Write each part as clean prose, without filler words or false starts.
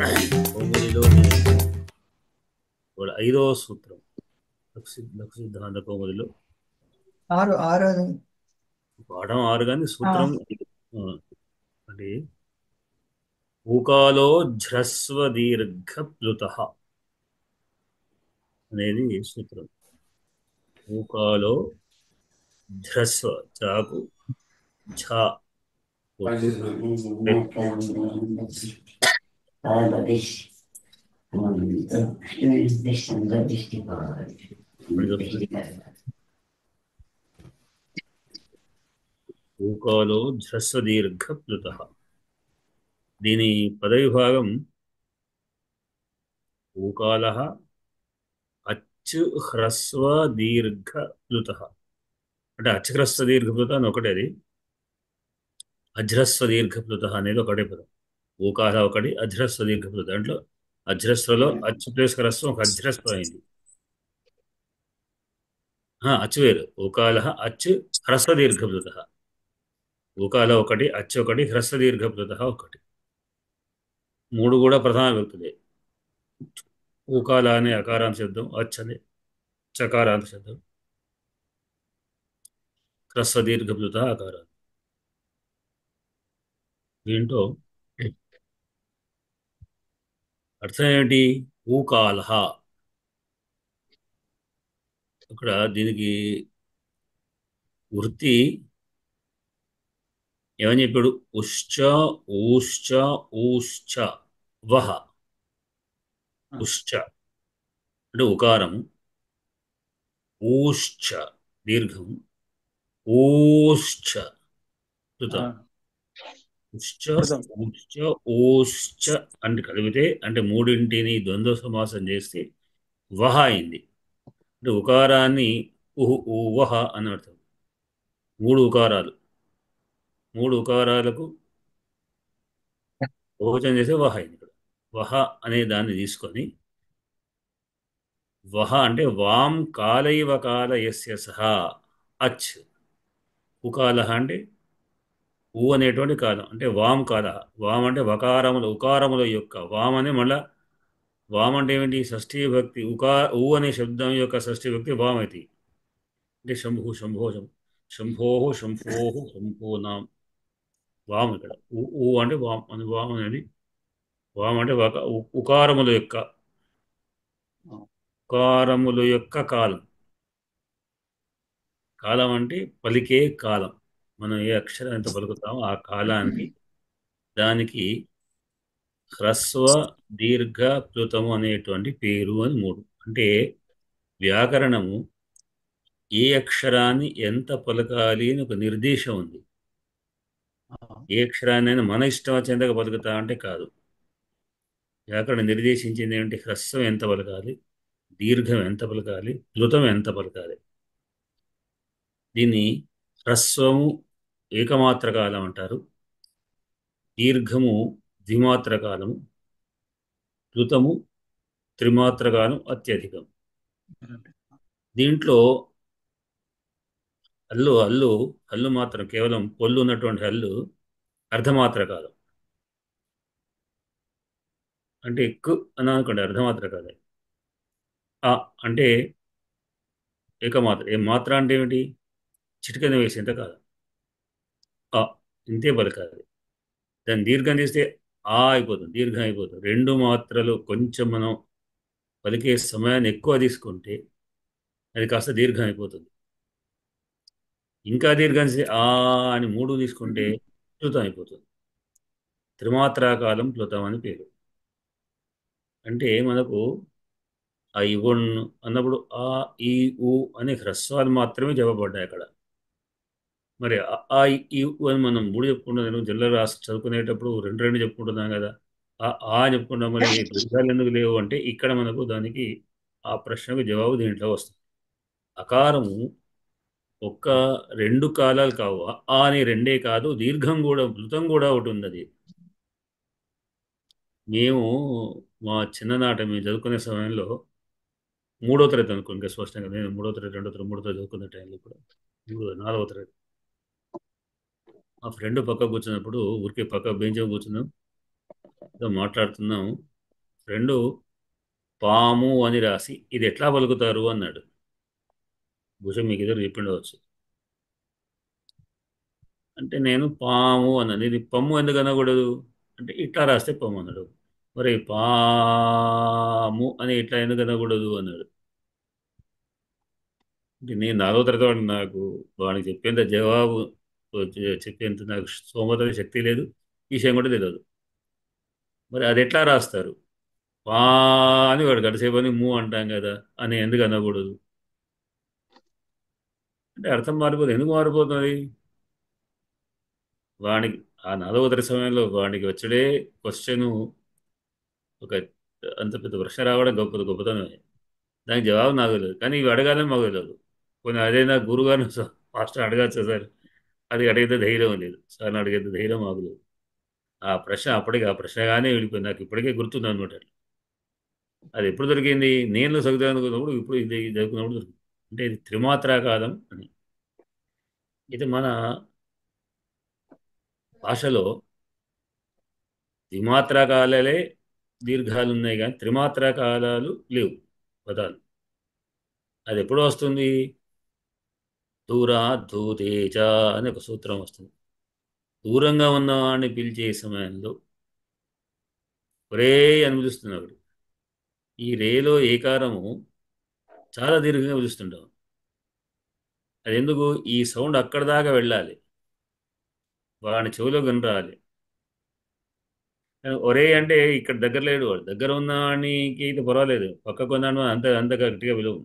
కౌముదిలోని వాళ్ళ 5వ సూత్రం లఘు సిద్ధాంత కౌముదిలో ఆరు ఆరు పాఠం 6 కానీ ఆ, సూత్రం 5. అంటే ఊకాలో ఝ్రస్వ దీర్ఘ ప్లుత అనేది సూత్రం. ఊకాలో ఝ్రస్వ చాకు ఝ ఊకాలో ఝ్రస్వ దీర్ఘ ప్లుత. దీని పదవిభాగం ఊకాల అచ్చు హ్రస్వ దీర్ఘ ప్లుత. అంటే అచ్చు హ్రస్వ దీర్ఘ ప్లుత అని ఒకటి, అది అజ్రస్వ దీర్ఘ ప్లుత అనేది ఒకటే పదం. ఊకాల ఒకటి, అజ్రస్వ దీర్ఘ ప్లుత. దాంట్లో అజ్రస్వలో అచ్చు ప్లేస్ హ్రస్వం ఒక అజ్రస్వ అయింది. అచ్చు వేరు. ఊకాల అచ్చు హ్రస్వ దీర్ఘ ప్లుత. ఊకాల ఒకటి, అచ్చు ఒకటి, హ్రస్వ దీర్ఘ ప్లుత ఒకటి. 3 కూడా ప్రధాన వ్యక్తులే. ఊకాల అనే అకారాంత శబ్దం, అచ్ అనే చకారాంత శబ్దం, హ్రస్వ దీర్ఘ ప్లుత అకారాలు. దీంట్లో అర్థం ఏమిటి? ఊకాల. ఇక్కడ దీనికి వృత్తి ఏమని చెప్పాడు? ఉశ్చ ఊశ్చ ఊశ్చ వహ. ఉశ్చ అంటే ఉకారం, ఊశ్చ దీర్ఘం, ఊశ్చ కృతం. ఉశ్చ కృతం. ఊశ్చ ఊశ్చ అంటే కలిపితే, అంటే మూడింటిని ద్వంద్వ సమాసం చేస్తే వహ అయింది. అంటే ఉకారాన్ని ఉహు వహ అని అర్థం. 3 ఉకారాలు, 3 ఉకారాలకు బహువచనం చేస్తే వహ అయింది. ఇక్కడ వహ అనే దాన్ని తీసుకొని, వహ అంటే వాం కాలైవ కాల యస్య సహా అచ్. ఉకాల అంటే ఊ అనేటువంటి కాలం, అంటే వాం కాల. వాం అంటే వకారముల ఉకారముల యొక్క వాం అని మళ్ళా. వాం అంటే ఏమిటి? షష్ఠీ భక్తి. ఊ అనే శబ్దం యొక్క షష్ఠీ భక్తి వాం అయితే. అంటే శంభు శంభోజం, శంభోహు శంభోహు శంభోనాం. వాం ఇక్కడ ఊ అంటే వాం అని. వాం అనేది వాం అంటే ఉకారముల యొక్క, ఉకారముల యొక్క కాలం. కాలం అంటే పలికే కాలం. మనం ఏ అక్షరం ఎంత పలుకుతామో ఆ కాలానికి, దానికి హ్రస్వ దీర్ఘ ప్లుతము అనేటువంటి పేరు అని 3. అంటే వ్యాకరణము ఏ అక్షరాన్ని ఎంత పలకాలి అని ఒక నిర్దేశం ఉంది. ఏ అక్షరాన్నైనా మన ఇష్టం వచ్చేంతగా పలుకుతా అంటే కాదు. వ్యాకరణం నిర్దేశించింది ఏంటి? హ్రస్వం ఎంత పలకాలి, దీర్ఘం ఎంత పలకాలి, ప్లుతం ఎంత పలకాలి. దీన్ని హ్రస్వము ఏకమాత్ర కాలం అంటారు, దీర్ఘము ద్విమాత్ర కాలము, ప్లుతము త్రిమాత్ర కాలం అత్యధికం. దీంట్లో హల్లు హల్లు హల్లు మాత్రం కేవలం పొల్లు ఉన్నటువంటి హల్లు అర్ధమాత్ర కాలం. అంటే ఎక్కువ అని అనుకోండి, అర్ధమాత్ర కాదు. ఆ అంటే ఏకమాత్ర. ఏ మాత్ర అంటే ఏమిటి? చిటికెన వేసేంత కాదు. ఆ ఇంతే పలకాలి. దాన్ని దీర్ఘం తీస్తే ఆ అయిపోతుంది, దీర్ఘం అయిపోతుంది. 2 మాత్రలు కొంచెం మనం పలికే సమయాన్ని ఎక్కువ తీసుకుంటే అది కాస్త దీర్ఘం అయిపోతుంది. ఇంకా దీర్ఘం చేస్తే ఆ అని 3 తీసుకుంటే ప్లుతం అయిపోతుంది. త్రిమాత్రాకాలం ప్లుతం అని పేరు. అంటే మనకు ఆ ఇవన్ అన్నప్పుడు ఆ ఈ ఊ అనే హ్రస్వాలు మాత్రమే చెప్పబడ్డాయి అక్కడ. మరి ఆ ఈ ఈ ఊ అని మనం 3 చెప్పుకుంటున్నాం. జిల్లా రాసి చదువుకునేటప్పుడు 2 చెప్పుకుంటున్నాం కదా. ఆ చెప్పుకుంటాం. మరి దీర్ఘాలు ఎందుకు లేవు అంటే ఇక్కడ మనకు దానికి ఆ ప్రశ్నకు జవాబు దీంట్లో వస్తుంది. అకారము ఒక్క 2 కాలాలు కావు. ఆ అని 2 కాదు, దీర్ఘం కూడా, ప్లుతం కూడా ఒకటి ఉంది. అది మేము మా చిన్ననాట మేము చదువుకునే సమయంలో 3వ తరగతి అనుకో, ఇంకా స్పష్టంగా నేను 3వ తరగతి, 2వ తరగతి, 3వ తరగతి చదువుకునే టైంలో కూడా 4వ తరగతి మా ఫ్రెండ్ పక్క కూర్చున్నప్పుడు ఊరికే పక్క బెంచ్ కూర్చున్నాం, ఏదో మాట్లాడుతున్నాం. రెండు పాము అని రాసి ఇది ఎట్లా పలుకుతారు అన్నాడు. బహుశా మీకు ఎదురు చెప్పిండవచ్చు. అంటే నేను పాము అన్నాను. ఇది పమ్ము ఎందుకు అనకూడదు అంటే ఇట్లా రాస్తే పమ్ము అన్నాడు. మరి పాము అని ఇట్లా ఎందుకు అనకూడదు అన్నాడు. అంటే నేను నాలుగో తరగతి వాడిని, నాకు వాడికి చెప్పేంత జవాబు చెప్పేంత నాకు స్తోమత శక్తి లేదు, విషయం కూడా తెలియదు. మరి అది ఎట్లా రాస్తారు? పా అని వాడు గడిసేపు అని మూ అంటాం కదా అని ఎందుకు అనకూడదు అంటే అర్థం మారిపోతుంది. ఎందుకు మారిపోతుంది? వానికి ఆ నాలుగో తరగతి సమయంలో వానికి వచ్చడే క్వశ్చన్ ఒక అంత పెద్ద ప్రశ్న రావడం గొప్పతనమే. దానికి జవాబు నాకు తెలియదు, కానీ ఇవి అడగాలని మాకు తెలియదు. కొన్ని అదైనా గురుగారిని ఫాస్ట్ అడగచ్చు సార్, అది అడిగితే ధైర్యం లేదు, సార్ని అడిగేది ధైర్యం మాకు లేదు. ఆ ప్రశ్న అప్పటికి ఆ ప్రశ్నగానే వెళ్ళిపోయింది, నాకు ఇప్పటికే గుర్తుంది అనమాట. అది ఎప్పుడు దొరికింది? నేను చదువుతున్నప్పుడు, ఇప్పుడు ఇది చదువుకున్నప్పుడు దొరికింది. అంటే ఇది త్రిమాత్రాకాలం అని. ఇది మన భాషలో ద్విమాత్రాకాలాలే దీర్ఘాలు ఉన్నాయి, కానీ త్రిమాత్రాకాలాలు లేవు పదాలు. అది ఎప్పుడు వస్తుంది? దూరాత్ దూతేజ అని ఒక సూత్రం వస్తుంది. దూరంగా ఉన్నవాడిని పిలిచే సమయంలో ఒరే అని పిలుస్తున్నాడు. ఈ రేలో ఏకారము చాలా దీర్ఘంగా పిలుస్తుంటాం. అది ఎందుకు? ఈ సౌండ్ అక్కడ దాకా వెళ్ళాలి, వాడిని చెవిలో వినరాలి. ఒరే అంటే ఇక్కడ దగ్గర లేడు, వాడు దగ్గర ఉన్నవాడికి అయితే పర్వాలేదు, పక్కకు ఉన్నాడు అంత అంత గట్టిగా పిలువు.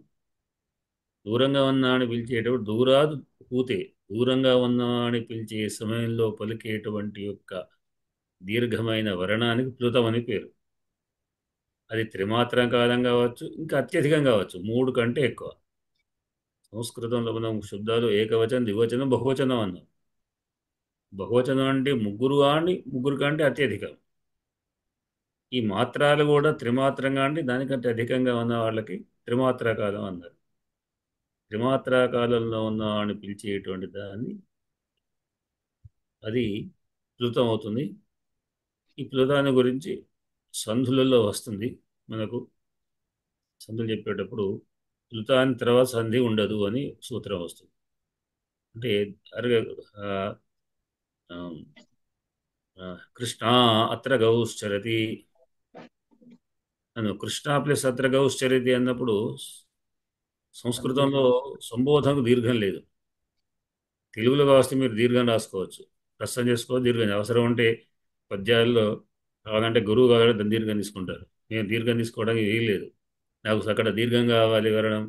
దూరంగా ఉన్నవాడిని పిలిచేటప్పుడు దూరాదు పూతే, దూరంగా ఉన్నవాడిని పిలిచే సమయంలో పలికేటువంటి యొక్క దీర్ఘమైన వర్ణానికి ప్లుతం అని పేరు. అది త్రిమాత్రం కాలం కావచ్చు, ఇంకా అత్యధికం కావచ్చు, మూడు కంటే ఎక్కువ. సంస్కృతంలో మనం శబ్దాలు ఏకవచనం, ద్వివచనం, బహువచనం అన్నాం. బహువచనం అంటే ముగ్గురు కానీ ముగ్గురు కంటే అత్యధికం. ఈ మాత్రాలు కూడా త్రిమాత్రంగా అంటే దానికంటే అధికంగా ఉన్న వాళ్ళకి త్రిమాత్రా కాలం అన్నారు. త్రిమాత్రా కాలంలో ఉన్న వాడిని పిలిచేటువంటి దాన్ని అది ప్లుతం అవుతుంది. ఈ ప్లుతాన్ని గురించి సంధులలో వస్తుంది. మనకు సంధులు చెప్పేటప్పుడు ప్లుతాన్ని తర్వాత సంధి ఉండదు అని సూత్రం వస్తుంది. అంటే అరగ ఆ, ఆ, కృష్ణ అత్ర గౌశ్చరతి అను, కృష్ణ ప్లస్ అత్ర గౌశ్చరతి అన్నప్పుడు సంస్కృతంలో సంబోధనకు దీర్ఘం లేదు. తెలుగులో కావస్తే మీరు దీర్ఘం రాసుకోవచ్చు, ప్రశ్న చేసుకోవచ్చు, దీర్ఘం అవసరం ఉంటే పద్యాల్లో కావాలంటే గురువు కావాలంటే దాన్ని దీర్ఘం తీసుకుంటారు. నేను దీర్ఘం తీసుకోవడానికి ఏం లేదు, నాకు అక్కడ దీర్ఘం కావాలి వరణం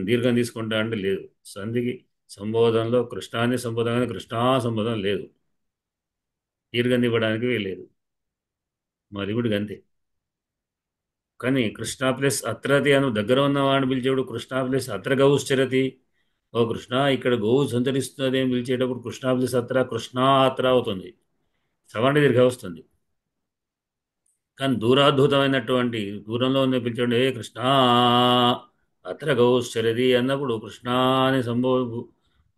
దీర్ఘం తీసుకుంటా అంటే లేదు. సంధికి సంబోధనలో కృష్ణాన్ని సంబోధన కానీ కృష్ణా సంబోధన లేదు, దీర్ఘం ఇవ్వడానికి లేదు. మరి ఇప్పుడు అంతే. కానీ కృష్ణ ప్లస్ అత్రతి అను దగ్గర ఉన్న వాడిని పిలిచేప్పుడు కృష్ణ ప్లస్ అత్ర గౌశ్చరతి, ఓ కృష్ణ ఇక్కడ గోవు సంచరిస్తుంది అని పిలిచేటప్పుడు కృష్ణ ప్లస్ అత్ర కృష్ణా అత్ర అవుతుంది, సవర్ణ దీర్ఘ వస్తుంది. కానీ దూరాద్భుతమైనటువంటి దూరంలో ఉన్న పిలిచేవాడు ఏ కృష్ణ అత్ర గౌశ్చరతి అన్నప్పుడు కృష్ణ అని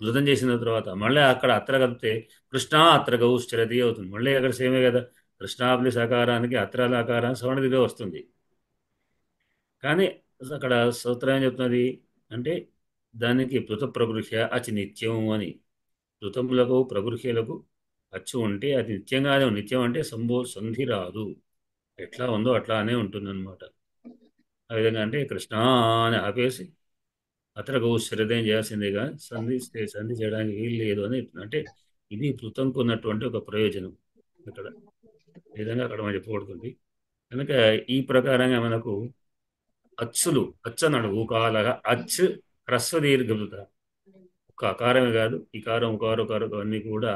మృతం చేసిన తర్వాత మళ్ళీ అక్కడ అత్ర కలిపితే కృష్ణ అత్ర గౌశ్చరతి అవుతుంది. మళ్ళీ అక్కడ సేమే కదా, కృష్ణ ప్లస్ ఆకారానికి అత్రాల ఆకారానికి సవర్ణ దీర్ఘ వస్తుంది. కానీ అక్కడ సూత్రం ఏం చెప్తున్నది అంటే దానికి పృథ ప్రగృహ్య అచి నిత్యం అని. పృథములకు ప్రగృహ్యలకు అచ్చు ఉంటే అది నిత్యంగానే నిత్యం అంటే సంధి రాదు, ఎట్లా ఉందో అట్లానే ఉంటుందన్నమాట. ఆ విధంగా అంటే కృష్ణ అని ఆపేసి అతర శ్రద్ధేం చేయాల్సిందేగా, సంధి చేయడానికి వీలు లేదు అని అంటే ఇది పృథంకు ఉన్నటువంటి ఒక ప్రయోజనం ఇక్కడ. ఈ విధంగా అక్కడ మనం చెప్పబడుతుంది. కనుక ఈ ప్రకారంగా మనకు అచ్చులు, అచ్చు అన్నాడు ఊకాలగా అచ్చు హ్రస్వ దీర్ఘముత, ఒక అకారమే కాదు ఇకారం ఉకారం ఉకారం అన్నీ కూడా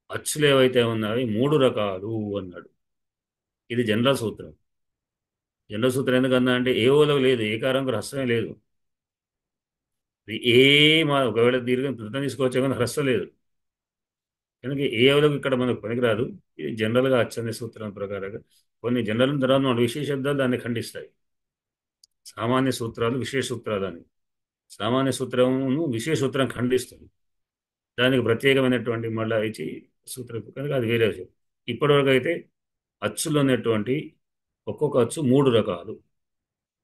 అచ్చులు ఏవైతే ఉన్నాయో మూడు రకాలు అన్నాడు. ఇది జనరల్ సూత్రం. జనరల్ సూత్రం ఎందుకన్నా అంటే ఏవోలో లేదు, ఏకారంకు హ్రస్వమే లేదు. ఏ ఒకవేళ దీర్ఘం కృతం తీసుకోవచ్చు కానీ హ్రస్వ లేదు, కనుక ఏ అవలకు ఇక్కడ మనకు పనికిరాదు. ఇది జనరల్గా అచ్చనే సూత్రం ప్రకారంగా కొన్ని జనరల్ తర్వాత మన విశేష శబ్దాలు దాన్ని ఖండిస్తాయి. సామాన్య సూత్రాలు విశేష సూత్రాలు అని, సామాన్య సూత్రమును విశేష సూత్రం ఖండిస్తుంది, దానికి ప్రత్యేకమైనటువంటి మళ్ళీ ఇచ్చి సూత్రం కనుక అది వేరే విషయం. ఇప్పటివరకు అయితే అచ్చులో ఉన్నటువంటి ఒక్కొక్క అచ్చు మూడు రకాలు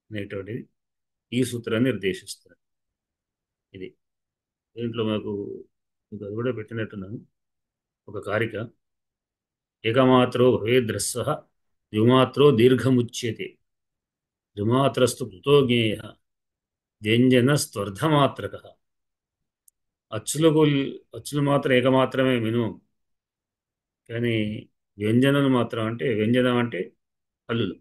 అనేటువంటిది ఈ సూత్రాన్ని నిర్దేశిస్తారు. ఇది దీంట్లో మాకు మీకు అది కూడా పెట్టినట్టున్నాను ఒక కారిక. ఏకమాత్రో భవేద్రస్వ ద్విమాత్రో దీర్ఘముచ్యతే ద్విమాత్రస్తు కృతో జ్ఞేయ వ్యంజనస్త్వర్థమాత్రక. అచ్చులకు అచ్చులు మాత్రం ఏకమాత్రమే మినిమం, కానీ వ్యంజనలు మాత్రం అంటే వ్యంజనం అంటే హల్లులు.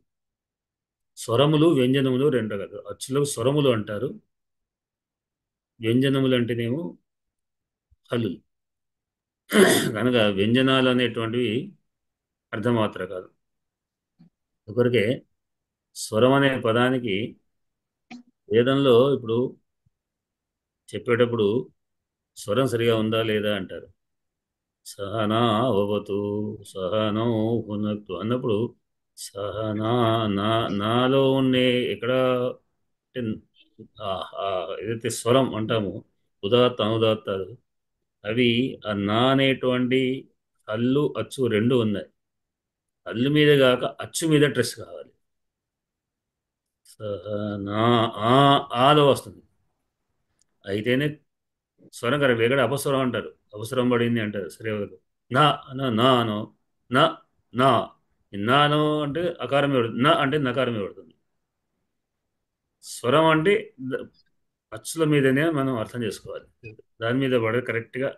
స్వరములు వ్యంజనములు రెండు రకాలు. అచ్చులకు స్వరములు అంటారు, వ్యంజనములు అంటేనేమో హల్లులు. కనుక వ్యంజనాలు అనేటువంటివి అర్ధమాత్ర కాదు. ఒకరికే స్వరం అనే పదానికి వేదంలో ఇప్పుడు చెప్పేటప్పుడు స్వరం సరిగా ఉందా లేదా అంటారు. సహనా అవతు సహనౌ హునక్తు అన్నప్పుడు సహనా నా నాలో ఉండే ఎక్కడ అంటే ఏదైతే స్వరం అంటామో ఉదాత్త అనుదాత్తాలు అవి ఆ నా అనేటువంటి హల్లు అచ్చు రెండు ఉన్నాయి. హల్లు మీద కాక అచ్చు మీద ట్రెస్ కావాలి. సహనా ఆలో వస్తుంది అయితేనే స్వరం కరెక్ట్. ఎక్కడ అపస్వరం అంటారు, అపస్వరం పడింది అంటారు, సరే అవ్వదు. నా నా నా అనో నా నా నానో అంటే అకారమే పడుతుంది, నా అంటే నకారమే పడుతుంది. స్వరం అంటే అచ్చుల మీదనే మనం అర్థం చేసుకోవాలి. దాని మీద పడే కరెక్ట్గా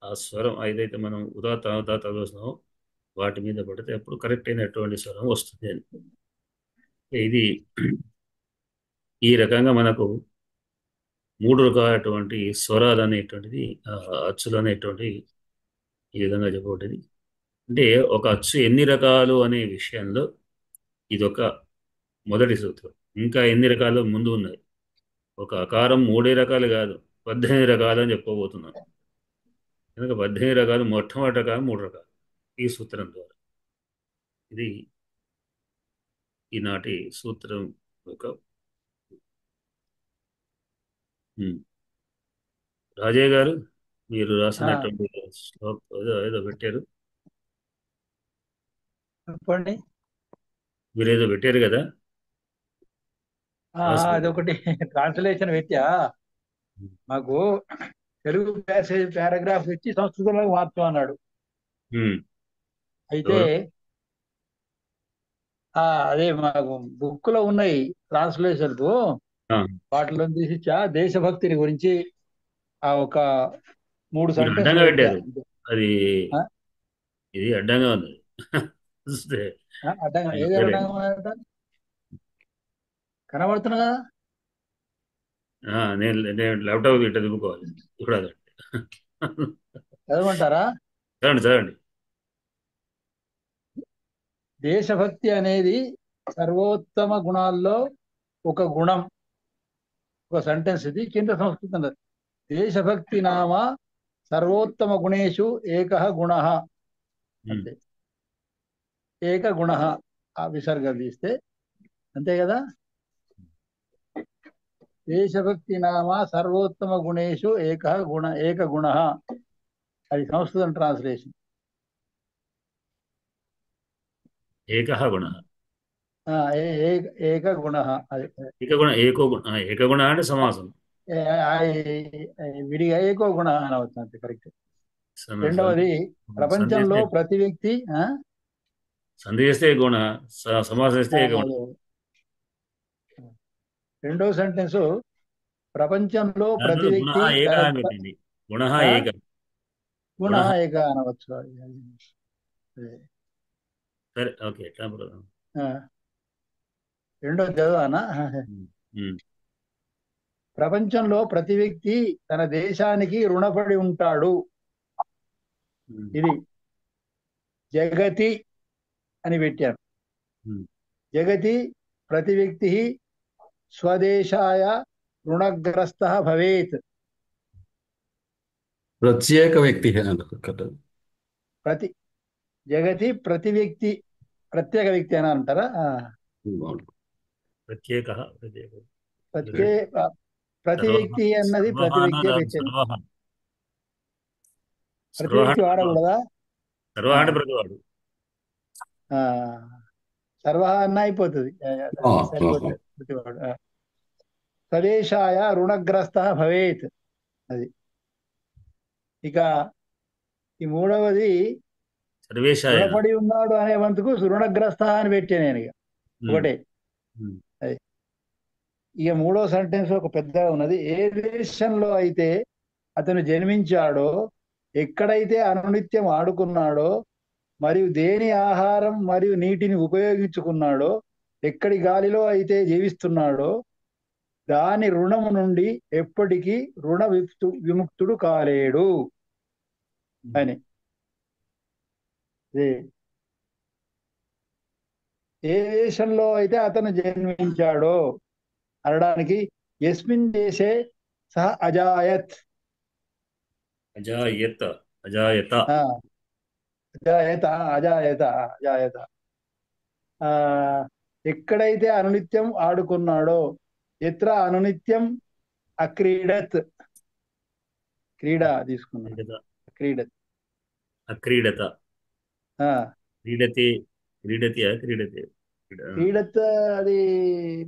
ఆ స్వరం ఏదైతే మనం ఉదాత ఉదాత చూసినామో వాటి మీద పడితే అప్పుడు కరెక్ట్ అయినటువంటి స్వరం వస్తుంది అని. ఇది ఈ రకంగా మనకు మూడు రకాలైనటువంటి స్వరాలు అనేటువంటిది అచ్చులు అనేటువంటి ఈ విధంగా చెప్పబడ్డది. అంటే ఒక అచ్చు ఎన్ని రకాలు అనే విషయంలో ఇదొక మొదటి సూత్రం. ఇంకా ఎన్ని రకాలు ముందు ఉన్నాయి. ఒక అకారం మూడే రకాలు కాదు, 18 రకాలు అని చెప్పబోతున్నాను. కనుక 18 రకాలు, మొట్టమొదటి రకాలు మూడు రకాలు ఈ సూత్రం ద్వారా. ఇది ఈనాటి సూత్రం యొక్క రాజయ్య గారు మీరు రాసినటువంటి ఏదో ఏదో పెట్టారు, చెప్పండి. మీరు ఏదో పెట్టారు కదా అదొకటి ట్రాన్స్లేషన్ పెట్టా. మాకు తెలుగు ప్యాసేజ్ పారాగ్రాఫ్ ఇచ్చి సంస్కృతంలో మార్చు అన్నాడు. అయితే ఎవరు? అదే మాకు బుక్ లో ఉన్నాయి ట్రాన్స్లేషన్స్, వాటిలో తీసిచ్చా. దేశభక్తిని గురించి ఒక 3 మీరు సెంటెన్స్లు అడ్డంగా పెట్టా. పెట్టారు అది. ఇది అడ్డంగా ఉంది చూస్తే. అడ్డంగా ఏది సరే, అడ్డంగా ఉన్నాయట? కనబడుతున్నా కదా. నేను ల్యాప్టాప్ ఇట్లా దిప్పుకోవాలి ఇప్పుడు. అదండి చదవమంటారా? చదవండి చదవండి. దేశభక్తి అనేది సర్వోత్తమ గుణాల్లో ఒక గుణం. ఒక సెంటెన్స్ ఇది, కింద సంస్కృతం. దేశభక్తి నామ సర్వోత్తమ గుణేషు ఏకః గుణః. అంతే, ఏక గుణః ఆ విసర్గ తీస్తే అంతే కదా. దేశభక్తి నామ సర్వోత్తమ గుణేషు ఏక గుణః. అది సంస్కృతం ట్రాన్స్లేషన్. ఏకః గుణ, ఏక గుణః. అది ఏకగుణ, ఏకో గుణ, ఏకగుణ అంటే సమాసం. విడిగా ఏకో గుణ అనవచ్చు, అంతే కరెక్ట్. సంధి రెండవది, ప్రపంచంలో చేస్తే ప్రతి వ్యక్తి సంధి చేస్తే గుణ, సమాసం చేస్తే ఏకగుణ. రెండవ సెంటెన్స్, ప్రపంచంలో దాంట్లో ప్రతి గుణ వ్యక్తి ఏక తన అని పెట్టింది. గుణ ఏక, గుణ గుణ. ఏక అనవచ్చు. సరే, ఓకే, ఎట్లా రెండో చదవానా? ప్రపంచంలో ప్రతి వ్యక్తి తన దేశానికి రుణపడి ఉంటాడు. ఇది జగతి అని పెట్టాను. జగతి ప్రతి వ్యక్తి స్వదేశాయ రుణగ్రస్త భవేత్. ప్రత్యేక వ్యక్తి ప్రతి జగతి ప్రతి వ్యక్తి, ప్రత్యేక వ్యక్తి అని అంటారా? ప్రత్యేక ప్రతి వ్యక్తి అన్నది ప్రతి వ్యక్తి పెట్టాను. ప్రతి వ్యక్తి వాడకూడదా? సర్వ అంటే ప్రతివాడు. సర్వ అన్న అయిపోతుంది. ఆ, అది ఆహా. సరిపోతుంది ప్రతివాడు. స్వదేశాయ రుణగ్రస్త భవేత్. అది. ఇక ఈ మూడవది సర్వేశాయన. రుణపడి ఉన్నాడు అనే వంతుకు రుణగ్రస్త అని పెట్టే నేను ఇక ఉమ్, ఒకటే. ఉమ్, అది. ఇక మూడో సెంటెన్స్ ఒక పెద్దగా ఉన్నది. ఏ దేశంలో అయితే అతను జన్మించాడో, ఎక్కడైతే అనునిత్యం ఆడుకున్నాడో, మరియు దేని ఆహారం మరియు నీటిని ఉపయోగించుకున్నాడో, ఎక్కడి గాలిలో అయితే జీవిస్తున్నాడో, దాని రుణము నుండి ఎప్పటికీ విముక్తుడు కాలేడు అని. ఇది ఏ దేశంలో అయితే అతను జన్మించాడో అనడానికి యస్మిన్ దేశే సహ అజాయత్. అజాయత. అజాయత. ఆ, అజాయత అజాయత అజాయత. ఆ, ఎక్కడైతే అనునిత్యం ఆడుకున్నాడో, ఎత్ర అనునిత్యం అక్రీడత్. క్రీడ తీసుకున్నాడు. క్రీడత. క్రీడత్. అక్రీడత. ఆ, క్రీడతే. క్రీడతి క్రీడతే. క్రీడత్ అది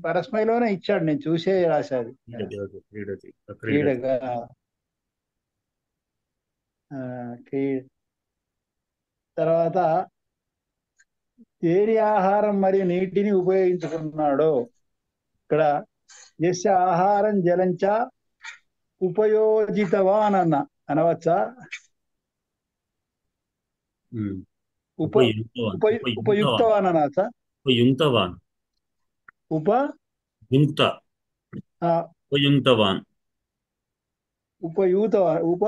పరస్మైలోనే ఇచ్చాడు, నేను చూసే రాశాది. క్రీడతి. ఓకే. క్రీడతి. అక్రీడత. క్రీడగా క్రీ తర్వాత దేని ఆహారం మరియు నీటిని ఉపయోగించుకున్నాడో, ఇక్కడ యస్య ఆహారం జలంచ ఉపయోజితవాన్ అనవచ్చా? ఉమ్. ఉప ఉపయుక్తవాన్. ఉపయుక్తవాన్. ఉపయుక్తవాన్ అనవచ్చా? ఉపయుక్తవాన్. ఉప యుక్త. ఆ, ఉపయుక్తవాన్. ఉపయూతవాన్ ఉప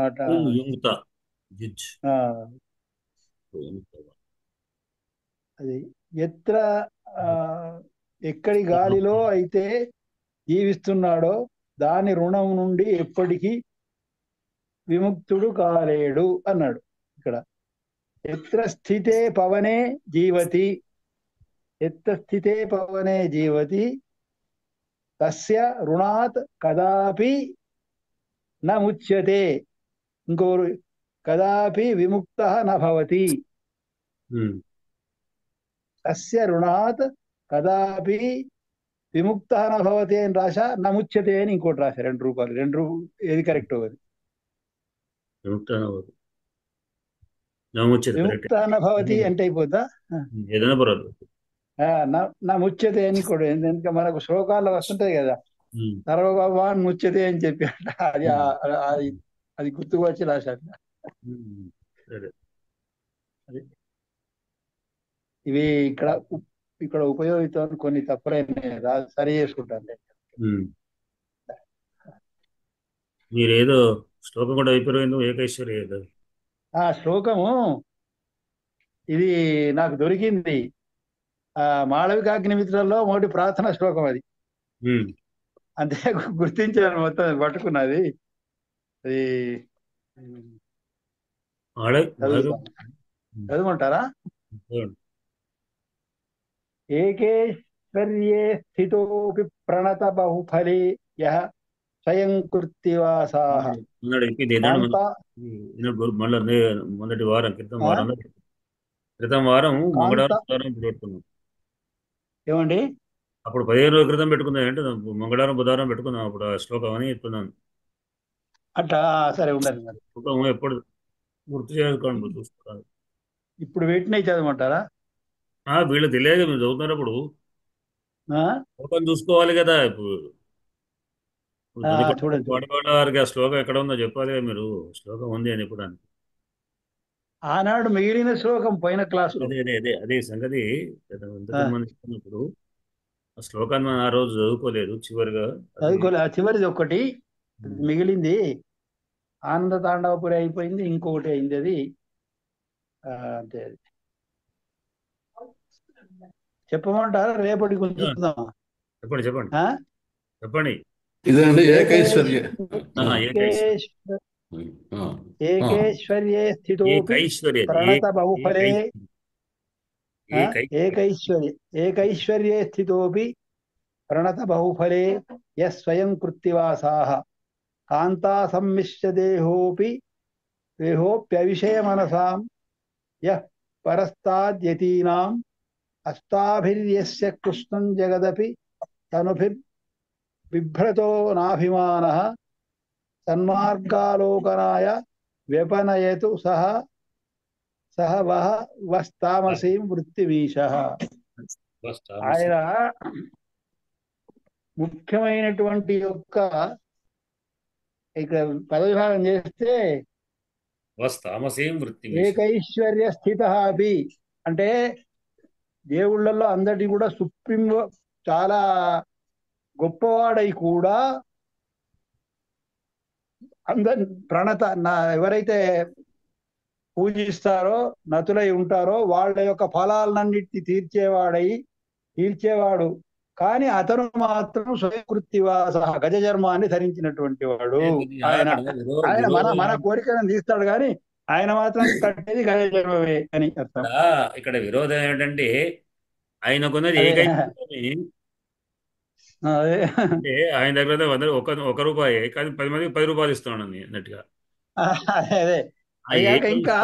అట. యుక్త. యుజ్. ఆ, ఉపయుక్తవాన్. అది ఎత్ర ఆ, ఎక్కడి గాలిలో అయితే జీవిస్తున్నాడో దాని రుణం నుండి ఎప్పటికీ విముక్తుడు కాలేడు అన్నాడు. ఇక్కడ ఎత్ర స్థితే పవనే జీవతి, ఎత్ర స్థితే పవనే జీవతి తస్య రుణాత్ కదాపి న ముచ్యతే. ఇంకోరు కదాపి విముక్త నభవతి. ఉమ్. తస్య రుణాత్ కదాపి విముక్త నభవతి అని రాశా, నముచ్యతే అని ఇంకోటి రాశా. ₹2. ఏది కరెక్ట్? అది విముక్త నముచ్యత. కరెక్ట్. విముక్త నభవతి అంటే అయిపోద్దా? ఏదైనా పర్వాలేదు. నముచ్యతే అని కూడా, ఎందుకంటే మనకు శ్లోకాల్లో వస్తుంటది కదా, ఉమ్. సర్వభగవాన్ ముచ్యతే అని చెప్పి అది ఉమ్. అది అది గుర్తుకు వచ్చి రాశాడు. ఉమ్. సరే. అది. ఇవి ఇక్కడ ఉపయోగిస్తాను, కొన్ని తప్పులైన సరి చేసుకుంటాను. ఉమ్. మీరేదో శ్లోకం కూడా అయిపోయిందో ఏకైశ్వర్య ఏదో. ఆ శ్లోకము ఇది నాకు దొరికింది మాళవికాగ్నిమిత్రంలో మొదటి ప్రార్థన శ్లోకం అది. ఉమ్. అంతే గుర్తించాను, మొత్తం పట్టుకున్నది. అది చదువుకుంటారా? ఏకేశ్వర్యే స్థితోపి ప్రణత బహుఫలే యః స్వయం కృత్తివాసాః. మళ్ళీ మొదటి వారం క్రితం వారం మంగళవారం పెట్టుకున్నాం. ఏమండి? అప్పుడు 15 రోజుల క్రితం పెట్టుకుందాం. అంటే మంగళవారం బుధవారం పెట్టుకుందాం. అప్పుడు ఆ శ్లోకం అని చెప్తున్నాను. అట్లా సరే ఉండాలి. మరి శ్లోకం ఎప్పుడు గుర్తు చేసుకోండి, చూసుకోవాలి. ఇప్పుడు పెట్టినవి చదవమంటారా? వీళ్ళు తెలియదు, మీరు చదువుతున్నప్పుడు శ్లోకం చూసుకోవాలి కదా. ఇప్పుడు చూడండి, వారికి ఆ శ్లోకం ఎక్కడ ఉందో చెప్పాలి కదా. మీరు శ్లోకం ఉంది అని ఇప్పుడు ఆనాడు మిగిలిన శ్లోకం పోయిన క్లాసులో అదే సంగతి. ఎంతమంది చెప్తున్నప్పుడు ఆ శ్లోకాన్ని మనం ఆ రోజు చదువుకోలేదు. చివరిది ఒకటి మిగిలింది. ఆనంద తాండవపురి అయిపోయింది, ఇంకొకటి అయింది. అది అంతే. అది చెప్పమంటారా? రేపటికి ఉంచుదామా? చెప్పండి. ఇదండి ఏకైశ్వర్య. ఏకైశ్వర్యే స్థితోపి ప్రణత బహుఫలే. ఏకైశ్వర్యే స్థితోపి ప్రణత బహుఫలే యః స్వయం కృత్తివాసాః కాంతా సమ్మిశ్ర దేహోప్యవిషయ మనసాం యః పరస్తాద్యతీనాం అస్తాభిర్యస్య కృష్ణం జగదపి తనుభిర్బిభ్రతో నాభిమానః సన్మార్గాలోకనాయ వ్యపనయతు సహ సహ వహ వస్తామసీం వృత్తిమీశః. వస్తామసి ఆయన ముఖ్యమైనటువంటి యొక్క ఇక్కడ పదవిభాగం చేస్తే వస్తామసీం వృత్తిమీశ. ఏకైశ్వర్య స్థిత అపి అంటే దేవుళ్ళల్లో అందరి కూడా సుప్రీం చాలా గొప్పవాడై కూడా అందరి ఎవరైతే పూజిస్తారో నతులై ఉంటారో వాళ్ళ యొక్క ఫలాలన్నింటినీ తీర్చేవాడు. కానీ అతను మాత్రం స్వయంకృత్తివాస గజచర్మాన్ని ధరించినటువంటి వాడు. ఆయన ఆయన మన మన కోరికలను తీస్తాడు కానీ ఆయన మాత్రం కట్టేది గజచర్మమే అని అర్థం. ఇక్కడ విరోధం ఏమిటంటే ఆయనకున్నది అదే అంటే ఆయన దగ్గర ఒక రూపాయి కానీ 10 మందికి 10 రూపాయలు ఇస్తున్నాడు అన్నట్టుగా. అదే అయ్యాక ఇంకా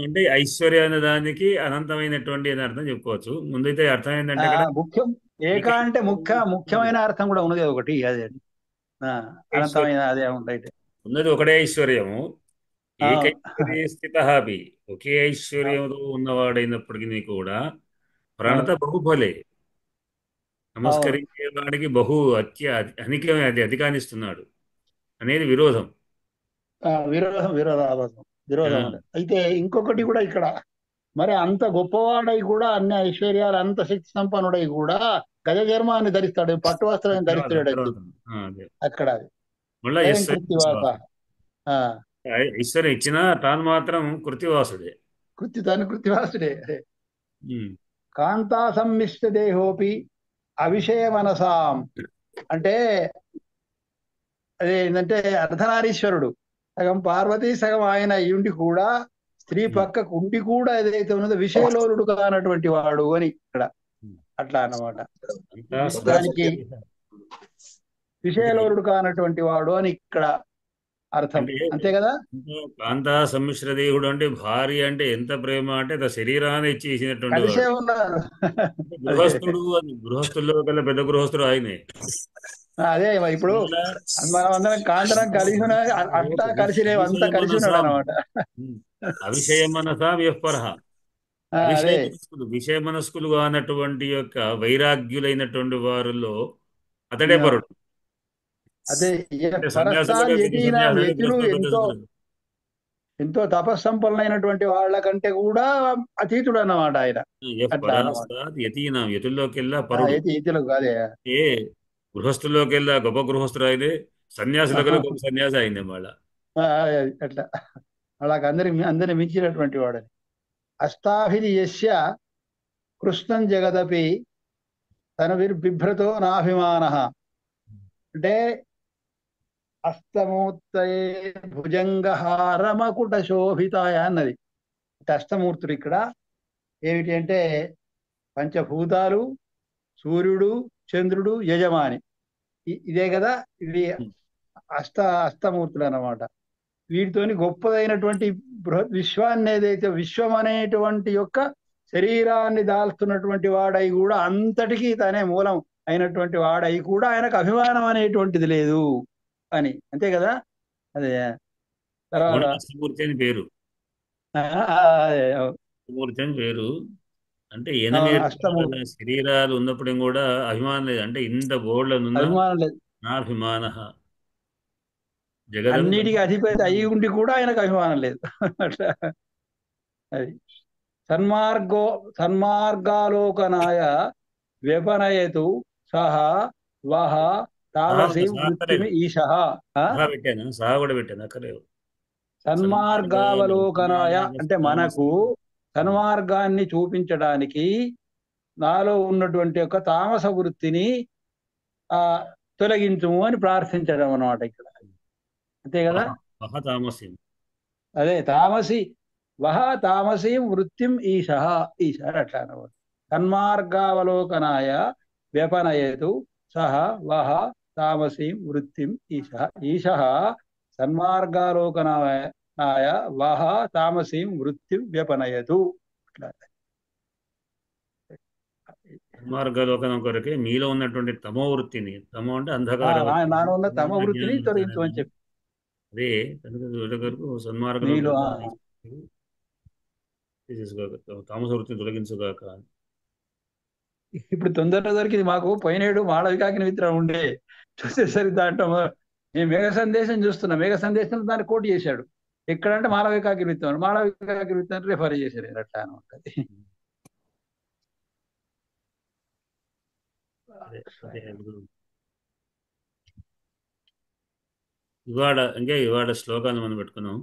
అంటే ఐశ్వర్య అనే దానికి అనంతమైనటువంటి అని అర్థం చెప్పుకోవచ్చు. ముందైతే అర్థం ఏంటంటే ముఖ్యం ఏక అంటే ముఖ్యమైన అర్థం కూడా ఉన్నది ఒకటి. అదే అనంతమైన అదే ఉంటాయి. ఉన్నది ఒకటే ఐశ్వర్యము. ఏకైశ్వర్య స్థిత అపి ఒకే ఐశ్వర్యంలో ఉన్నవాడైనప్పటికీ కూడా ప్రణత బహుఫలే నమస్కరించే వాడికి అనికమే అది అధికానిస్తున్నాడు అనేది విరోధం. విరోధం అయితే ఇంకొకటి కూడా ఇక్కడ మరి అంత గొప్పవాడై కూడా అన్ని ఐశ్వర్యాలు అంత శక్తి సంపన్నుడై కూడా గజచర్మాన్ని ధరిస్తాడు, పట్టు వస్త్రాన్ని ధరిస్తాడు అక్కడ. ఐశ్వర్యం ఇచ్చినా తాను మాత్రం కృత్తివాసుడే. కృత్తివాసుడే. కాంతా సమ్మిష్ట దేహోపి అవిషయ మనసాం అంటే అదేంటంటే అర్ధనారీశ్వరుడు, సగం పార్వతి సగం ఆయన అయ్యుండి కూడా స్త్రీ పక్కకు ఉండి కూడా ఏదైతే ఉన్నదో విషయలోలుడు కానటువంటి వాడు అని ఇక్కడ అట్లా అన్నమాట. దానికి విషయలోలుడు కానటువంటి వాడు అని ఇక్కడ అర్థం. అంతే కదా. కాంతా సమ్మిశ్ర దేహుడు అంటే భార్య అంటే ఎంత ప్రేమ అంటే శరీరాన్ని ఇచ్చేసినటువంటి గృహస్థుల్లో కల్లా పెద్ద గృహస్థుడు ఆయనే. అదే ఇప్పుడు మనం అందరం కాంతరం కలిసి అంతా కలిసి లేవు, అంతా కలిసి ఉన్నాడు అనమాట. అవిషయ మనసా వ్యపరహ విషయ మనస్కులు అన్నటువంటి యొక్క వైరాగ్యులైనటువంటి వారిలో అతడే పరుడు. అదే ఎంతో తపస్సంపన్నైనటువంటి వాళ్ళ కంటే కూడా అతీతుడు అన్నమాట ఆయన. యతుల్లోకెల్లా పరుడు. అదే గృహస్థుల్లోకెల్లా గొప్ప గృహస్థుడు ఆయనే, సన్యాసులకు గొప్ప సన్యాసి అయింది మళ్ళా. అట్లా అలాగ అందరిని మించినటువంటి వాడని. అష్టాభిధి యస్య కృష్ణం జగదపి తనుభిర్బిభ్రతో నాభిమానః అంటే అష్టమూర్తయే భుజంగహారమకుట శోభితాయ అన్నది. అష్టమూర్తులు ఇక్కడ ఏమిటి అంటే పంచభూతాలు, సూర్యుడు, చంద్రుడు, యజమాని, ఇదే కదా ఇవి అష్టమూర్తులు అన్నమాట. వీటితోని గొప్పదైనటువంటి బృహత్ విశ్వాన్ని ఏదైతే విశ్వం అనేటువంటి యొక్క శరీరాన్ని దాల్స్తున్నటువంటి వాడై కూడా అంతటికీ తనే మూలం అయినటువంటి వాడై కూడా ఆయనకు అభిమానం అనేటువంటిది లేదు అని. అంతే కదా. అదే తర్వాత పేరు పేరు అంటే 8 శరీరాలు ఉన్నప్పుడు కూడా అభిమానం లేదు. అంటే ఇంత బోర్డులను నాభిమాన అన్నిటికీ అధిపతి అయి ఉండి కూడా ఆయనకు అభిమానం లేదు. అట్లా అది సన్మార్గాలోకనాయ వ్యపనయతు సహ వహ తామసి వృత్తిమి ఈశః. సన్మార్గావలోకనాయ అంటే మనకు సన్మార్గాన్ని చూపించడానికి నాలో ఉన్నటువంటి యొక్క తామస వృత్తిని తొలగించుము అని ప్రార్థించడం అన్నమాట ఇక్కడ. అంతే కదా. అదే తామసి వహ తామసీం వృత్తిం ఈశః అట్లా అన్నమాట. సన్మార్గావలోకనాయ వ్యపనయతు సహ వహ తామసీం వృత్తిం ఈశః సన్మార్గాలోకనాయ వహ తామసీం వృత్తిం వ్యపనయతు. సన్మార్గలోకనం కొరకే మీలో ఉన్నటువంటి తమో వృత్తిని, తమో అంటే అంధకార వృత్తిని, నాలో ఉన్న తమ అజ్ఞాన వృత్తిని వృత్తి తొలగించమని అనేది చెప్పి అదే కనుక వీళ్ళ కొరకు మీలో సన్మార్గలోకం తీసేసుకోక తామస వృత్తిని తొలగించుగాక. ఇప్పుడు తొందరగా దొరికింది మాకు. పోయినేడు మాళవికాకిని విత్తనం ఉండే, చూసేసరికి దాంట్లో నేను మేఘ సందేశం చూస్తున్నా, మేఘ సందేశం దాన్ని కోట్ చేశాడు. ఎక్కడంటే మాళవికాకిని విత్తనం, మాళవికాకిని విత్తనం రిఫర్ చేశాడు. అట్లా అనమాట. అదే అదే ఇప్పుడు ఇవాళ శ్లోకాలు మనం పెట్టుకున్నాం.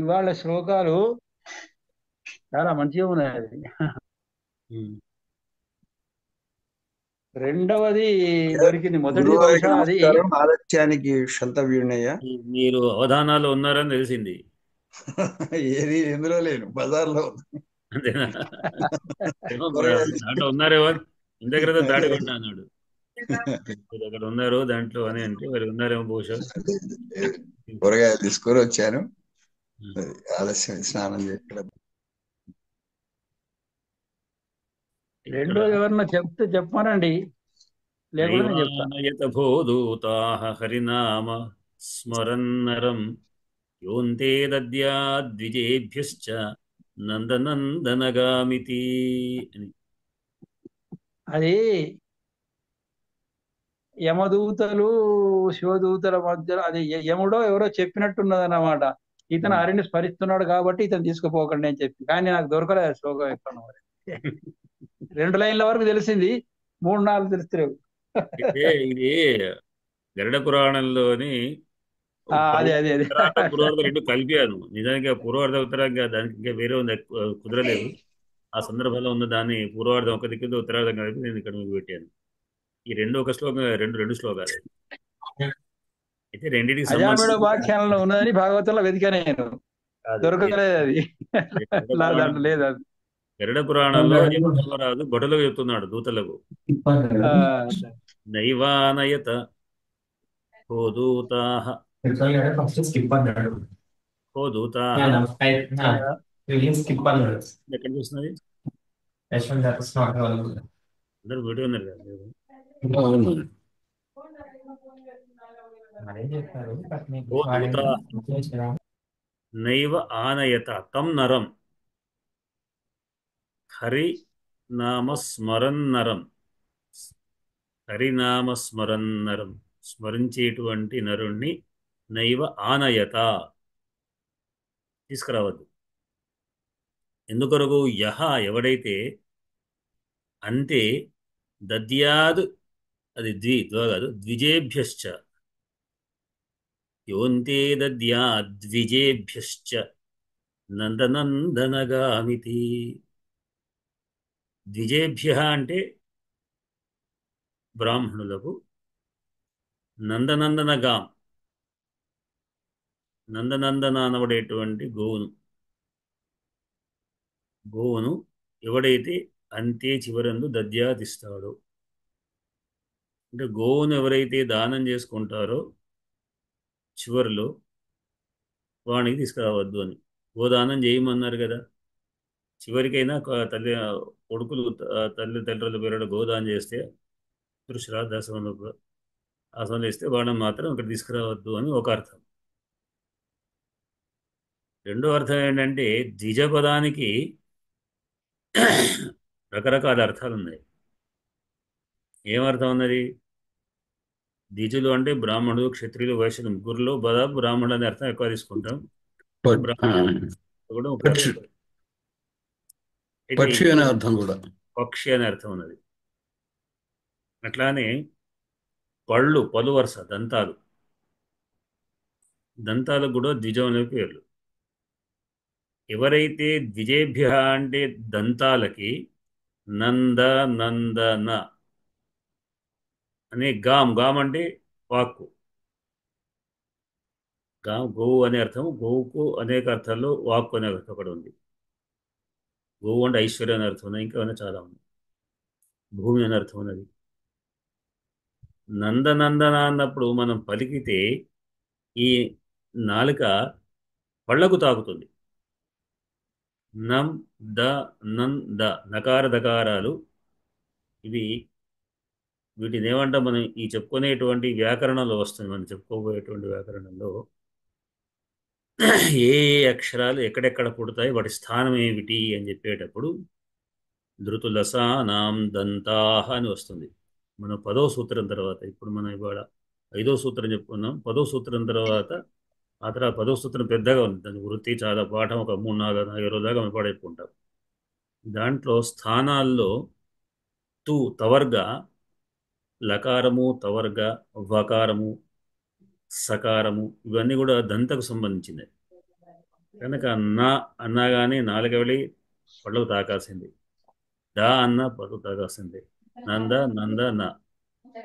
ఇవాళ శ్లోకాలు చాలా మంచిగా ఉన్నాయి. ఉమ్. రెండవది దొరికింది, మొదటిది గురువారికి బహుశా అది. నమస్కారం. ఆలస్యానికి క్షంతవ్యుణ్ణయ్య. మీరు అవధానాలు ఉన్నారని తెలిసింది. ఏది ఎందులో లేను, బజార్లో ఉన్నా. అంతేనా? ఏమో కూరగాయలు దాంట్లో ఉన్నారేమో, ఇంత క్రితం దాడికొండ అన్నాడు. మీరు అక్కడ ఉన్నారు దాంట్లో అని అంటే మరి ఉన్నారేమో బహుశా. కూరగాయలు తీసుకొని వచ్చాను. ఉమ్. ఆలస్యం స్నానం చేయడం. ఇక్కడ రెండోది ఎవరన్నా చెప్తే చెప్పమనండి, లేకుండా నేను చెప్తా. నైవానయత భూదూతాః హరినామ స్మరన్నరం యోంతే దద్యాద్విజేభ్యశ్చ నందనందనగామితి అని. అది యమదూతలు శివదూతల మధ్యలో అది యముడో ఎవరో చెప్పినట్టున్నది అన్నమాట. ఇతను హరిని స్మరిస్తున్నాడు కాబట్టి ఇతను తీసుకుపోకండి అని చెప్పి. కానీ నాకు దొరకలేదు శ్లోకం ఎక్కడ మరి. 2 లైన్ల వరకు తెలిసింది, 3-4 తెలుస్తలేవు. అయితే ఇది గరుడ పురాణంలోని అదే అదే అదే ఉత్తరార్థ పూర్వార్థ రెండు కలిపాను. నిజానికి ఆ పూర్వార్థ ఉత్తరార్థం దానికి ఇంకా వేరే ఉంది, కుదరలేదు. ఆ సందర్భంలో ఉన్న దాన్ని పూర్వార్థం ఒక దిక్కు ఉత్తరార్థం కలిపి నేను ఇక్కడ మీకు పెట్టాను. ఈ రెండు ఒక శ్లోకం, రెండు శ్లోకాలు. అయితే రెండింటికి అజామిడ సంబంధించి ఉపాఖ్యానంలో ఉన్నదని భాగవతంలో వెతికా నేను, కాదు. దొరకలేదు అది. గరుడ దాంట్లో పురాణం లేదు అది. గరుడ పురాణంలో యమధర్మరాజు భటులకు చెప్తున్నాడు, దూతలకు. ఆ, నైవానయత హోదూతాః ఫస్ట్ స్కిప్ అన్నాడు. హోదూతాః స్కిప్ అన్నాడు. ఎక్కడ చూస్తున్నది? Yashwant that is not available. అందరూ వీడియో ఉన్నారు కదా మీరు. అవును. అదే చెప్పారు but మీకు హోదూతాః నైవ ఆనయత తం నరం హరినామస్మరన్నరం. హరినామస్మరన్నరం స్మరించేటువంటి నరుణ్ణి నైవ ఆనయత తీసుకురావద్దు. ఎందుకొరకు? యహ ఎవడైతే అంతే దద్యాద్, అది ద్వ కాదు, ద్విజేభ్యశ్చ యోంతే దద్యాద్విజేభ్యశ్చ నందనందనగామితి. ద్విజేభ్య అంటే బ్రాహ్మణులకు, నందనందనగాం నందనందన అనబడేటువంటి గోవును ఎవడైతే అంతే చివరందు దద్యాదిస్తాడో, అంటే గోవును ఎవరైతే దానం చేసుకుంటారో చివరిలో వానికి తీసుకురావద్దు అని. గోదానం చేయమన్నారు కదా. చివరికైనా కొడుకులు తల్లిదండ్రుల పేరు గోదానం చేస్తే శ్రాద్ధాశ్రమంలో ఆ సమయంలో ఇస్తే వాళ్ళని మాత్రం ఇక్కడ తీసుకురావద్దు అని ఒక అర్థం. రెండో అర్థం ఏంటంటే ద్విజ పదానికి రకరకాల అర్థాలు ఉన్నాయి. ఏమర్థం ఉన్నది? ద్విజులు అంటే బ్రాహ్మణులు, క్షత్రియులు, వైశ్యులు ముగ్గురులో బ్రాహ్మణుడు అనే అర్థం ఎక్కువ తీసుకుంటాం. కూడా పక్షి అనే అర్థం కూడా, పక్షి అనే అర్థం ఉన్నది. అట్లానే పలు వరుస దంతాలకు కూడా ద్విజం అనే పేర్లు. ఎవరైతే ద్విజేభ్య అంటే దంతాలకి నందన అనే గాం అంటే వాక్కు, గోవు అనే అర్థం. గోవుకు అనేక అర్థాల్లో వాక్కు అనే అర్థం కూడా ఉంది. గోవు అంటే ఐశ్వర్యం అనే అర్థం ఉన్నది, ఇంకా చాలా ఉంది. భూమి అనే అర్థం ఉన్నది. నందనందన అన్నప్పుడు మనం పలికితే ఈ నాలుక పళ్ళకు తాకుతుంది. నం ద నం ద నకార దకారాలు ఇది వీటిని ఏమంటాం మనం ఈ చెప్పుకునేటువంటి వ్యాకరణంలో వస్తుంది. మనం చెప్పుకోబోయేటువంటి వ్యాకరణంలో ఏ ఏ అక్షరాలు ఎక్కడెక్కడ పుడతాయి, వాటి స్థానం ఏమిటి అని చెప్పేటప్పుడు ధృతులసానాం దంతాహ అని వస్తుంది. మనం 10వ సూత్రం తర్వాత, ఇప్పుడు మనం ఇవాళ 5వ సూత్రం చెప్పుకున్నాం. 10వ సూత్రం తర్వాత ఆ తర్వాత 10వ సూత్రం పెద్దగా ఉంది. దాని వృత్తి చాలా పాఠం ఒక 3, 4, 5 రోజులుగా మనం పడేసుకుంటాం. దాంట్లో స్థానాల్లో తవర్గ, లకారము, తవర్గ, వకారము, సకారము ఇవన్నీ కూడా దంతకు సంబంధించింది. కనుక అన్నా కానీ నాలుగు వెళ్ళి పళ్ళకు తాకాల్సింది. డా అన్న పళ్ళకు తాకాల్సింది. నంద నా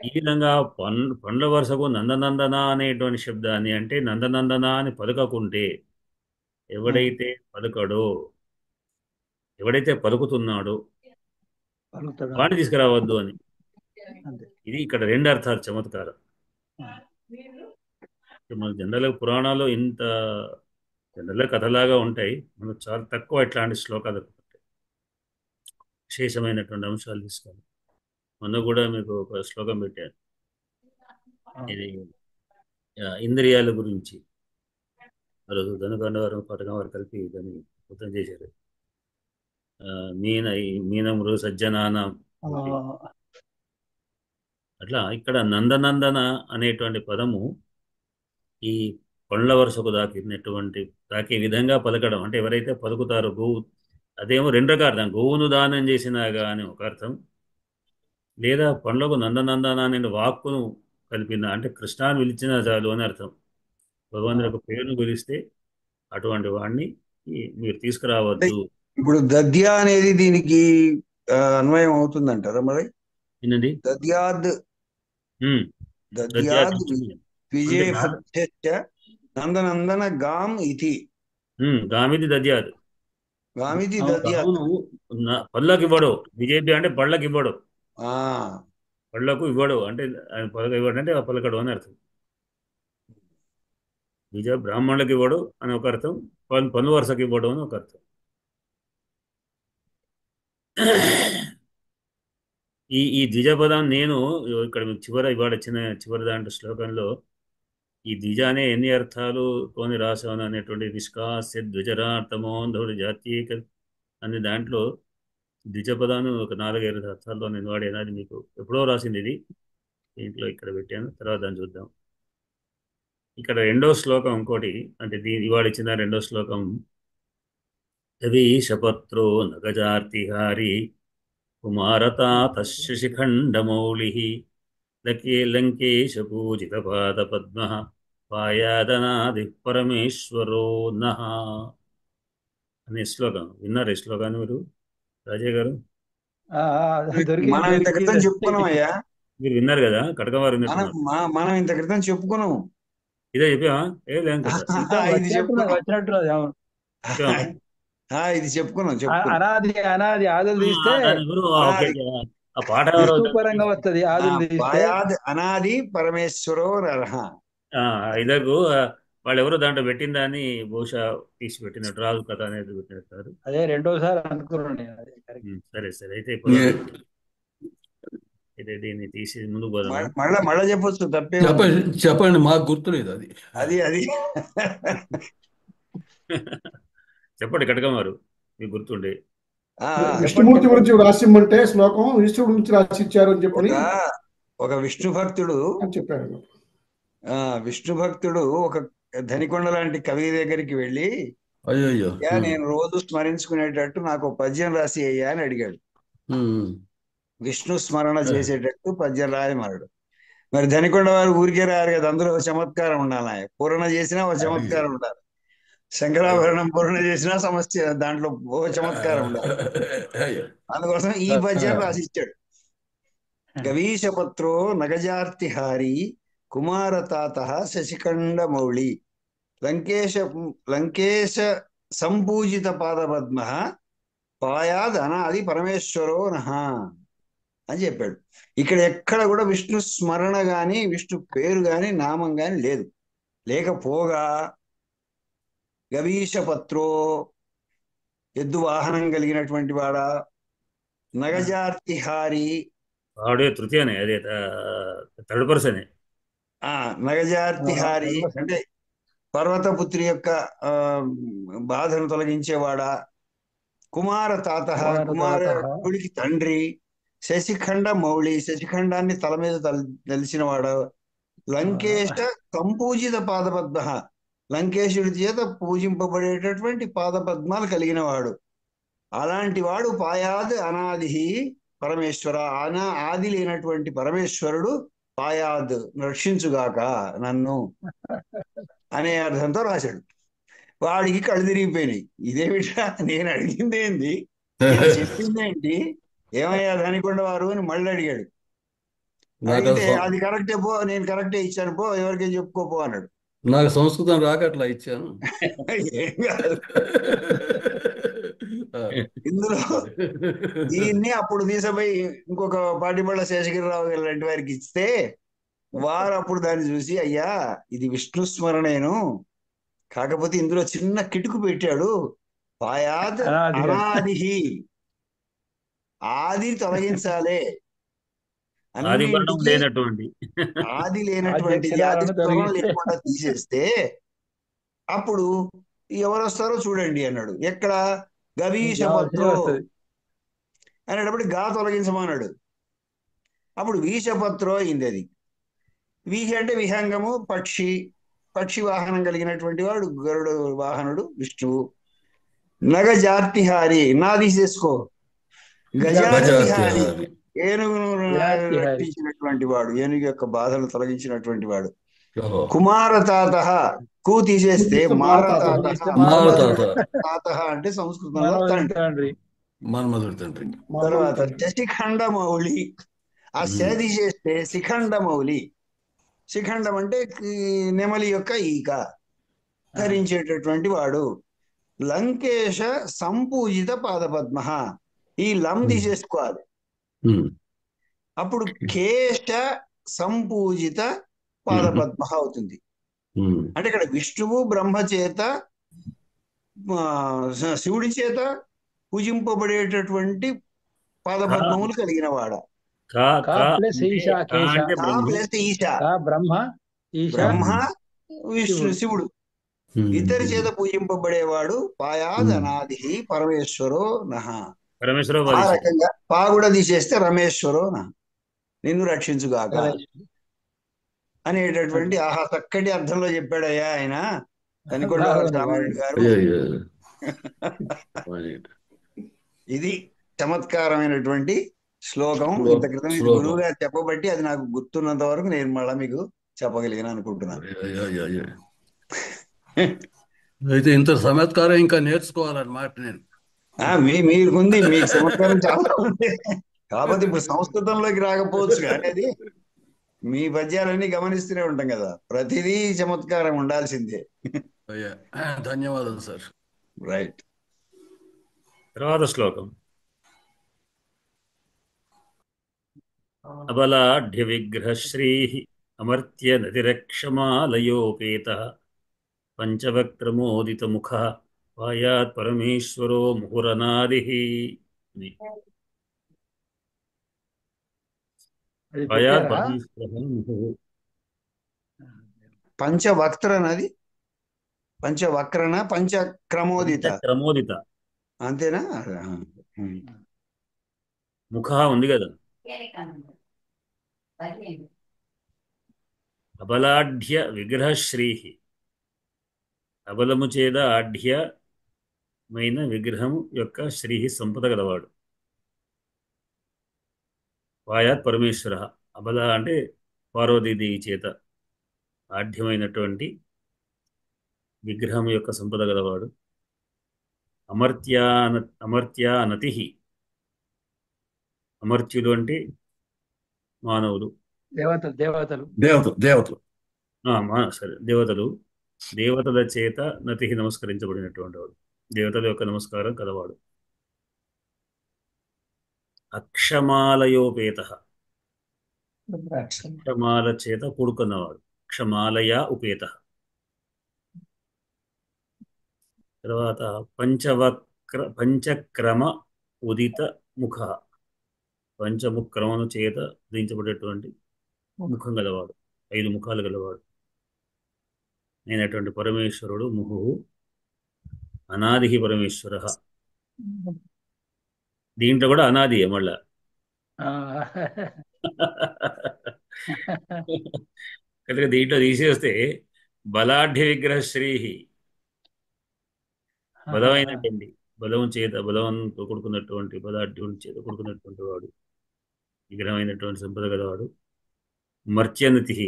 ఈ విధంగా పండ్ల వరుసకు నందనందన అనేటువంటి శబ్దాన్ని, అంటే నందనందన అని పలుకకుంటే ఎవడైతే పలుకడో, ఎవడైతే పలుకుతున్నాడో వాడిని తీసుకురావద్దు అని. ఇది ఇక్కడ 2 అర్థాలు చమత్కారం. మన జనరల్గా పురాణాలు ఇంత జనరల్గా కథలాగా ఉంటాయి. మనకు చాలా తక్కువ ఇట్లాంటి శ్లోకాలు ఉంటాయి. విశేషమైనటువంటి అంశాలు తీసుకోవాలి. మొన్న కూడా మీకు ఒక శ్లోకం పెట్టాను. ఇది ఇంద్రియాల గురించి. రోజు ధనుకొండ వారు పథకం వారు కలిపి దాన్ని మొత్తం చేశారు. మీనమురు సజ్జనానం. అట్లా ఇక్కడ నందనందన అనేటువంటి పదము ఈ పండ్ల వరుసకు తాకే విధంగా పలకడం. అంటే ఎవరైతే పలుకుతారో గోవు, అదేమో 2 రకాలు. గోవును దానం చేసినా కానీ ఒక అర్థం, లేదా పండ్లకు నందనందన అనే వాక్కును కలిపిన, అంటే కృష్ణాన్ని పిలిచిన చాలు అని అర్థం. భగవంతుడి యొక్క పేరును పిలిస్తే అటువంటి వాడిని మీరు తీసుకురావద్దు. ఇప్పుడు దద్య అనేది దీనికి అన్వయం అవుతుందంటారా మరి? ఏంటండి? దద్యాద్ విజయ నందనందన గాం ఇది. గామిది దద్యాద్. గామిది దద్యాద్. పళ్ళకి ఇవ్వడు. విజేపి అంటే పళ్ళకి ఇవ్వడు. పళ్ళకు ఇవ్వడు అంటే ఆయన పలక ఇవ్వడు అంటే పలకడు అని అర్థం. విజయ బ్రాహ్మణులకు ఇవ్వడు అని ఒక అర్థం, పన్ను వరుసకి ఇవ్వడం అని ఒక అర్థం. ఈ ద్విజపదం నేను ఇక్కడ ఇవాళ చివరి దాంట్లో శ్లోకంలో ఈ ద్విజ అనే ఎన్ని అర్థాలు కొని రాశాను అనేటువంటి నిష్కాస్య ద్విజరార్థమోంధుడు జాతీయ అనే దాంట్లో ద్విజపదాన్ని ఒక 4-5 అర్థాల్లో నేను వాడేనా, అది మీకు ఎప్పుడో రాసింది. ఇది దీంట్లో ఇక్కడ పెట్టాను, తర్వాత దాన్ని చూద్దాం. ఇక్కడ 2వ శ్లోకం ఇంకోటి, అంటే ఇవాళ ఇచ్చిన 2వ శ్లోకం. శపత్రో నగజార్తిహారి కుమారతాత శశిఖండమౌళి లంకేశ పూజిత పాద పద్మ పాయాదనాది పరమేశ్వరో నః అనే శ్లోకం. విన్నారు ఈ శ్లోకాన్ని మీరు, రాజయ్య గారు? మనం ఇంత క్రితం చెప్పుకున్నామయ్యా. మీరు విన్నారు కదా? కటకవారు మనం ఇంత క్రితం చెప్పుకున్నాము. ఇదే చెప్పామా? ఇది చెప్పుకున్నాం. అనాది ఆదులు తీస్తే వస్తుంది. అనాది పరమేశ్వరో నరః. ఇదకు వాళ్ళు ఎవరో దాంట్లో పెట్టిన దాన్ని బహుశా తీసి పెట్టినట్టు, రాజు కథ అనేది పెట్టినట్టు. అదే 2వసారి అనుకున్నాను. సరే అయితే ఇప్పుడు దీన్ని తీసి ముందు మళ్ళా చెప్పొచ్చు, తప్పే. చెప్పండి, మాకు గుర్తులేదు అది. చెప్పండి కటకమారు, మీకు గుర్తుండే. విష్ణుమూర్తి గురించి రాసిమ్మంటే శ్లోకం విష్ణుడు గురించి రాసిచ్చారు అని చెప్పి ఒక విష్ణు భక్తుడు చెప్పారు. విష్ణు భక్తుడు ఒక ధనికొండ లాంటి కవి దగ్గరికి వెళ్ళి, అయ్యో నేను రోజు స్మరించుకునేటట్టు నాకు పద్యం రాసి అయ్యా అని అడిగాడు. విష్ణు స్మరణ చేసేటట్టు పద్యం రాయమన్నాడు. మరి ధనికొండ వారు ఊరికే రారు కదా, అందులో చమత్కారం ఉండాలి. పూరణ చేసినా ఒక చమత్కారం ఉండాలి. శంకరాభరణం పూరణ చేసినా సమస్య, దాంట్లో ఓ చమత్కారం ఉండాలి. అందుకోసం ఈ పద్యం రాసిచ్చాడు. గవీశపత్రో నగజార్తిహారి కుమారతాత శశిఖండమౌళి లంకేశ సంపూజిత పాదపద్మ పాయాద్ అనాది పరమేశ్వరో నః అని చెప్పాడు. ఇక్కడ ఎక్కడ కూడా విష్ణు స్మరణ గాని, విష్ణు పేరు గాని, నామం గాని లేదు. లేకపోగా గవీశపత్రో ఎద్దు వాహనం కలిగినటువంటి వాడా, నగజార్తిహారి వాడే తృతీయనే, అదే థర్డ్ పర్సనే. నగజార్తిహారి అంటే పర్వతపుత్రి యొక్క ఆ, బాధను తొలగించేవాడా. కుమార తాత, కుమారుడికి తండ్రి. శశిఖండ మౌళి, శశిఖండాన్ని తల మీద తెలిసిన వాడు. లంకేశ సంపూజిత పాదపద్మ, లంకేశుడి చేత పూజింపబడేటటువంటి పాదపద్మాలు కలిగిన వాడు. అలాంటి వాడు పాయాద్ అనాది పరమేశ్వర, ఆది లేనటువంటి పరమేశ్వరుడు పాయాద్ రక్షించుగాక నన్ను అనే అర్థంతో రాశాడు. వాడికి కళ్ళు తిరిగిపోయినాయి. ఇదేమిటా, నేను అడిగింది ఏంది, నేను చెప్పింది ఏంటి, ఏమయ్యా ధనికొండ వారు అని మళ్ళీ అడిగాడు. అడిగితే అది కరెక్టే పో, నేను కరెక్టే ఇచ్చాను పో, ఎవరికైనా చెప్పుకోపో అన్నాడు. నాకు సంస్కృతం రాక అట్లా ఇచ్చాను. ఏం కాదు. ఇందులో దీన్ని అప్పుడు తీసపోయి ఇంకొక పాటిబళ్ళ శేషగిరిరావు గారు లాంటి వారికి ఇస్తే వారు అప్పుడు దాన్ని చూసి, అయ్యా ఇది విష్ణు స్మరణేను, కాకపోతే ఇందులో చిన్న కిటుకు పెట్టాడు, పాయాద్ అనాది, ఆది తొలగించాలే, అన్నింటికి ఆది లేనటువంటిది, ఆది త్వరం లేకుండా తీసేస్తే అప్పుడు ఎవరు వస్తారో చూడండి అన్నాడు. ఎక్కడ గవీషపత్రో అనేటప్పుడు గా తొలగించమన్నాడు. అప్పుడు వీషపత్రో అయింది. అది వీహి అంటే విహంగము, పక్షి, పక్షి వాహనం కలిగినటువంటి వాడు గరుడు వాహనుడు విష్ణువు. నగ జార్తిహారి, నా తీసేసుకో, గజార్తిహారి, ఏనుగును రక్షించినటువంటి వాడు, ఏనుగు యొక్క బాధను తొలగించినటువంటి వాడు. కుమారతాత, కు తీసేస్తే మారతాత అంటే సంస్కృతంలో తండ్రి. తర్వాత శశిఖండ మౌళి, ఆ శ తీసేస్తే శిఖండ మౌళి. శిఖండం అంటే నెమలి యొక్క ఈక ధరించేటటువంటి వాడు. లంకేశ సంపూజిత పాదపద్మ, ఈ లం తీసేసుకోవాలి. అప్పుడు కేశ సంపూజిత పాదపద్మ అవుతుంది. అంటే ఇక్కడ విష్ణువు బ్రహ్మ చేత శివుడి చేత పూజింపబడేటటువంటి పాదపద్మములు కలిగిన వాడ. బ్రహ్మ విష్ణు శివుడు ఇద్దరి చేత పూజింపబడేవాడు. పాయాద్ అనాది పరమేశ్వరో నః. ఆ రకంగా పా కూడా తీసేస్తే రమేశ్వరో నః, నిన్ను రక్షించుగాక అనేటటువంటి ఆహా చక్కటి అర్థంలో చెప్పాడయ్యా ఆయన ధనికొండ రామారెడ్డి గారు. ఇది చమత్కారమైనటువంటి శ్లోకం. ఇంత క్రితం ఇది గురువు గారు చెప్పబట్టి అది నాకు గుర్తున్నంత వరకు నేను మళ్ళా మీకు చెప్పగలిగిన అనుకుంటున్నాను. అయితే ఇంత చమత్కారం ఇంకా నేర్చుకోవాలన్నమాట నేను. మీకుంది, మీకు చమత్కారం చాలా ఉంది. కాకపోతే ఇప్పుడు సంస్కృతంలోకి రాకపోవచ్చు, కానీ అది మీ పద్యాలన్నీ గమనిస్తూనే ఉంటాం కదా, ప్రతిదీ చమత్కారం ఉండాల్సిందే. ధన్యవాదాలు సార్. రైట్. తర్వాత శ్లోకం. అబలాఢ్య విగ్రహ శ్రీ అమర్త్య నతిరక్షమాలయోపేత పంచవక్త్రమోదిత ముఖ పాయాత్ పరమేశ్వరో ముహురనాది. పాయాత్ పరమేశ్వర పంచవక్త్రనది, పంచవక్రణ, పంచక్రమోదిత, క్రమోదిత అంతేనా? ముఖ ఉంది కదా. అబలాఢ్య విగ్రహ శ్రీ, అబలము చేద ఆఢ్యమైన విగ్రహము యొక్క శ్రీ సంపద గలవాడు. పాయాత్ పరమేశ్వర, అబల అంటే పార్వతీదేవి చేత ఆఢ్యమైనటువంటి విగ్రహం యొక్క సంపద గలవాడు. అమర్త్యానతి, అమర్త్యులు అంటే మానవులు, దేవతలు సరే దేవతలు, దేవతల చేత నతి నమస్కరించబడినటువంటి వాడు, దేవతల యొక్క నమస్కారం కలవాడు. అక్షమాలయోపేత, అక్షమాల చేత కూడుకున్నవాడు, క్షమాలయ ఉపేత. తర్వాత పంచక్రమ ఉదిత ముఖ, పంచముక్రమము చేత ధరించబడేటువంటి ముఖం గలవాడు, 5 ముఖాలు గలవాడు అయినటువంటి పరమేశ్వరుడు ముహు అనాది పరమేశ్వర. దీంట్లో కూడా అనాదియే మళ్ళా. కనుక దీంట్లో తీసేస్తే బలాఢ్య విగ్రహ శ్రీహి, బలమైనటువంటి బలం చేత, బలవంతో కూడుకున్నటువంటి బలాఢ్యుని చేత కూడుకున్నటువంటి వాడు, విగ్రహమైనటువంటి సంపద గలవాడు. మర్త్యనతి,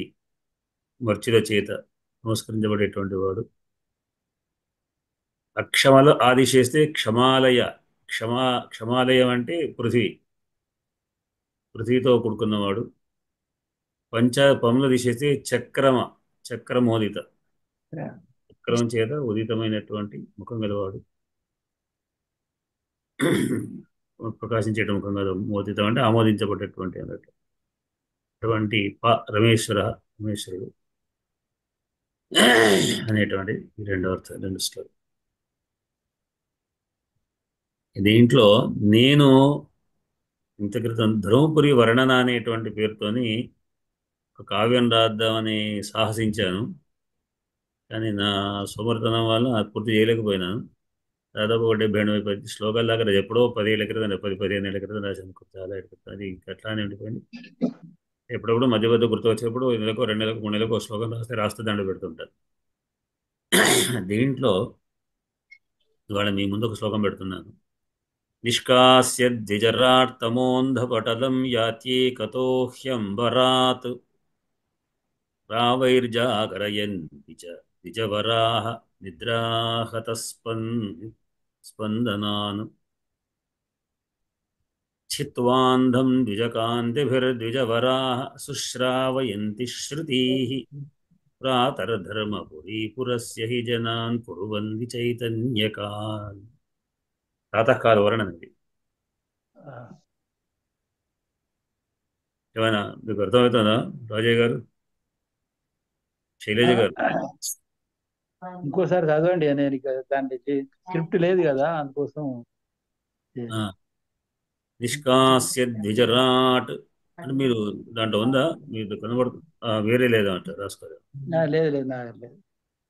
మర్చుల చేత నమస్కరించబడేటువంటి వాడు. అక్షమల ఆది చేస్తే క్షమాలయ, క్షమాలయం అంటే పృథ్వీతో కూడుకున్నవాడు. పములు తీసేస్తే చక్రమోదిత, చక్రం చేత ఉదితమైనటువంటి ముఖం గలవాడు. ప్రకాశించేట ముఖం గల మోదితం అంటే ఆమోదించబడ్డటువంటి అన్నట్టు. అటువంటి రమేశ్వరుడు అనేటువంటి రెండు స్టోరీ. దీంట్లో నేను ఇంత క్రితం ధర్మపురి వర్ణన అనేటువంటి పేరుతోని ఒక కావ్యం రాద్దామని సాహసించాను. కానీ నా సోమర్థనం వల్ల అది పూర్తి చేయలేకపోయినాను. దాదాపు 70-80 శ్లోకాల దాకా ఎప్పుడో 10 ఏళ్ళ క్రితం, 10-15 ఏళ్ళ క్రితం రాశాను. చాలా అది అట్లానే ఉండిపోయింది. ఎప్పుడప్పుడు మధ్య మధ్య గుర్తు వచ్చినప్పుడు 1 నెలకు, 2 నెలలకు, 3 నెలలకు ఒక శ్లోకం రాస్తే దండ పెడుతుంటారు. దీంట్లో ఇవాళ మీ ముందు ఒక శ్లోకం పెడుతున్నాను. నిష్కాస్య ద్విజరార్తమోంధపటలం యాత్యేకతో హ్యంబరాత్ రావైర్జాగరయన్తి చ ద్విజవరాః నిద్రాహత స్పందనాన్ చిత్వాంధం ద్విజకాంతిభిర్ద్విజవరాః సుశ్రావయంతి శ్రుతీః ప్రాతర్ధర్మపురీపురస్య హి జనాన్ కుర్వంతి చైతన్యకాన్. ప్రాతకాల వర్ణన ఇది. ఏమైనా మీకు అర్థమవుతుందా రాజయ్య గారు, శైలజ గారు? ఇంకోసారి చదవండి. నేను దాని స్క్రిప్ట్ లేదు కదా, అందుకోసం. నిష్కాస్య ద్విజరాట్ అని మీరు దాంట్లో ఉందా? మీరు కనబడుతుంది, వేరే లేదా అంటే రాసుకోలేదు. లేదు.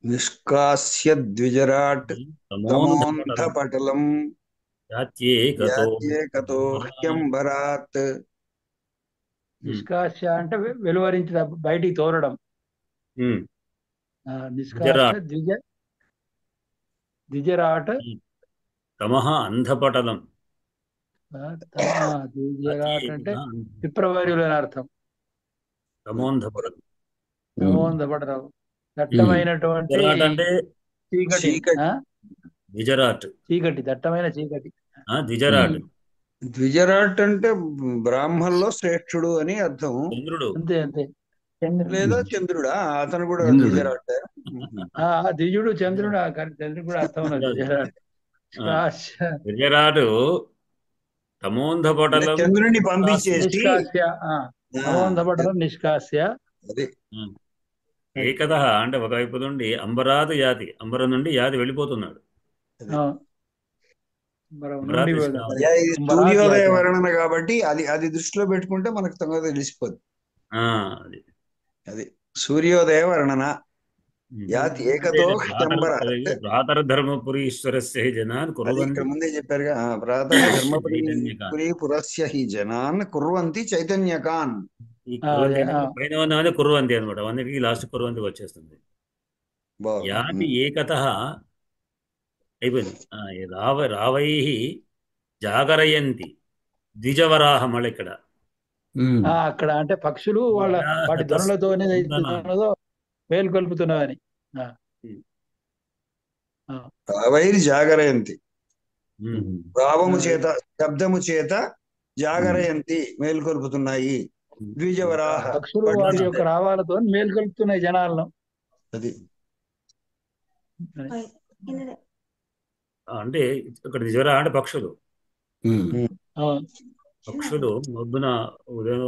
నిష్కాస్య ద్విజరాట్ తమోంధపటలం యాత్యేకతో హ్యంబరాత్. నిష్కాస్య అంటే వెలువరించడం, బయటికి తోరడం. నిష్కాస్య ద్విజరాట్ తమః అంధపటలం. ద్విజరాట్ అంటే విప్రవర్యులు అని అర్థం. తమోంధపటలం, దట్టమైనటువంటి చీకటి, దట్టమైన చీకటి. ద్విజరాట్ అంటే బ్రాహ్మణుల్లో శ్రేష్ఠుడు అని అర్థం. చంద్రుడు, అంతే. లేదా చంద్రుడా? అతను కూడా ద్విజరాట్. ద్విజుడు చంద్రుడు, చంద్రుడు కూడా అర్థం ఉన్నది. ద్విజరాటు తమోంధపటలం, చంద్రుడిని పంపించేసి తమోంధపటలం నిష్కాస్య. ఏకత అంటే ఒకవైపు నుండి అంబరాదు యాతి, అంబరం నుండి యాతి వెళ్ళిపోతున్నాడు. సూర్యోదయ వర్ణన కాబట్టి అది దృష్టిలో పెట్టుకుంటే మనకు తొందరగా తెలిసిపోద్ది. అది సూర్యోదయ వర్ణన. యాతి ఏకతో ప్రాతర్ధర్మపురీశ్వరస్య హి జనాన్ కుర్వంతి. ముందే చెప్పారుగా, ప్రాతర్ధర్మపురీపురస్య హి జనాన్ కుర్వంతి చైతన్యకాన్. పైన ఉన్నది కుర్వంతి అనమాట. అన్నిటికీ లాస్ట్ కుర్వంతి వచ్చేస్తుంది. యాతి ఏకత అయిపోయింది. రావై జాగరయంతి ద్విజవరాహ. మళ్ళీ ఇక్కడ అక్కడ అంటే పక్షులు వాటి ధ్వనులతోనే మేలుకొల్పుతున్నవని. రావైర్ జాగరయంతి, భావము చేత, శబ్దము చేత జాగరయంతి మేలుకొల్పుతున్నాయి. ద్విజవరాహ పక్షులు వాటి యొక్క రావాలతో మేలుకొల్పుతున్నాయి జనాలను. అది అంటే ఇక్కడ ద్విజవర అంటే పక్షులు. పక్షులు మబ్బున ఉదయం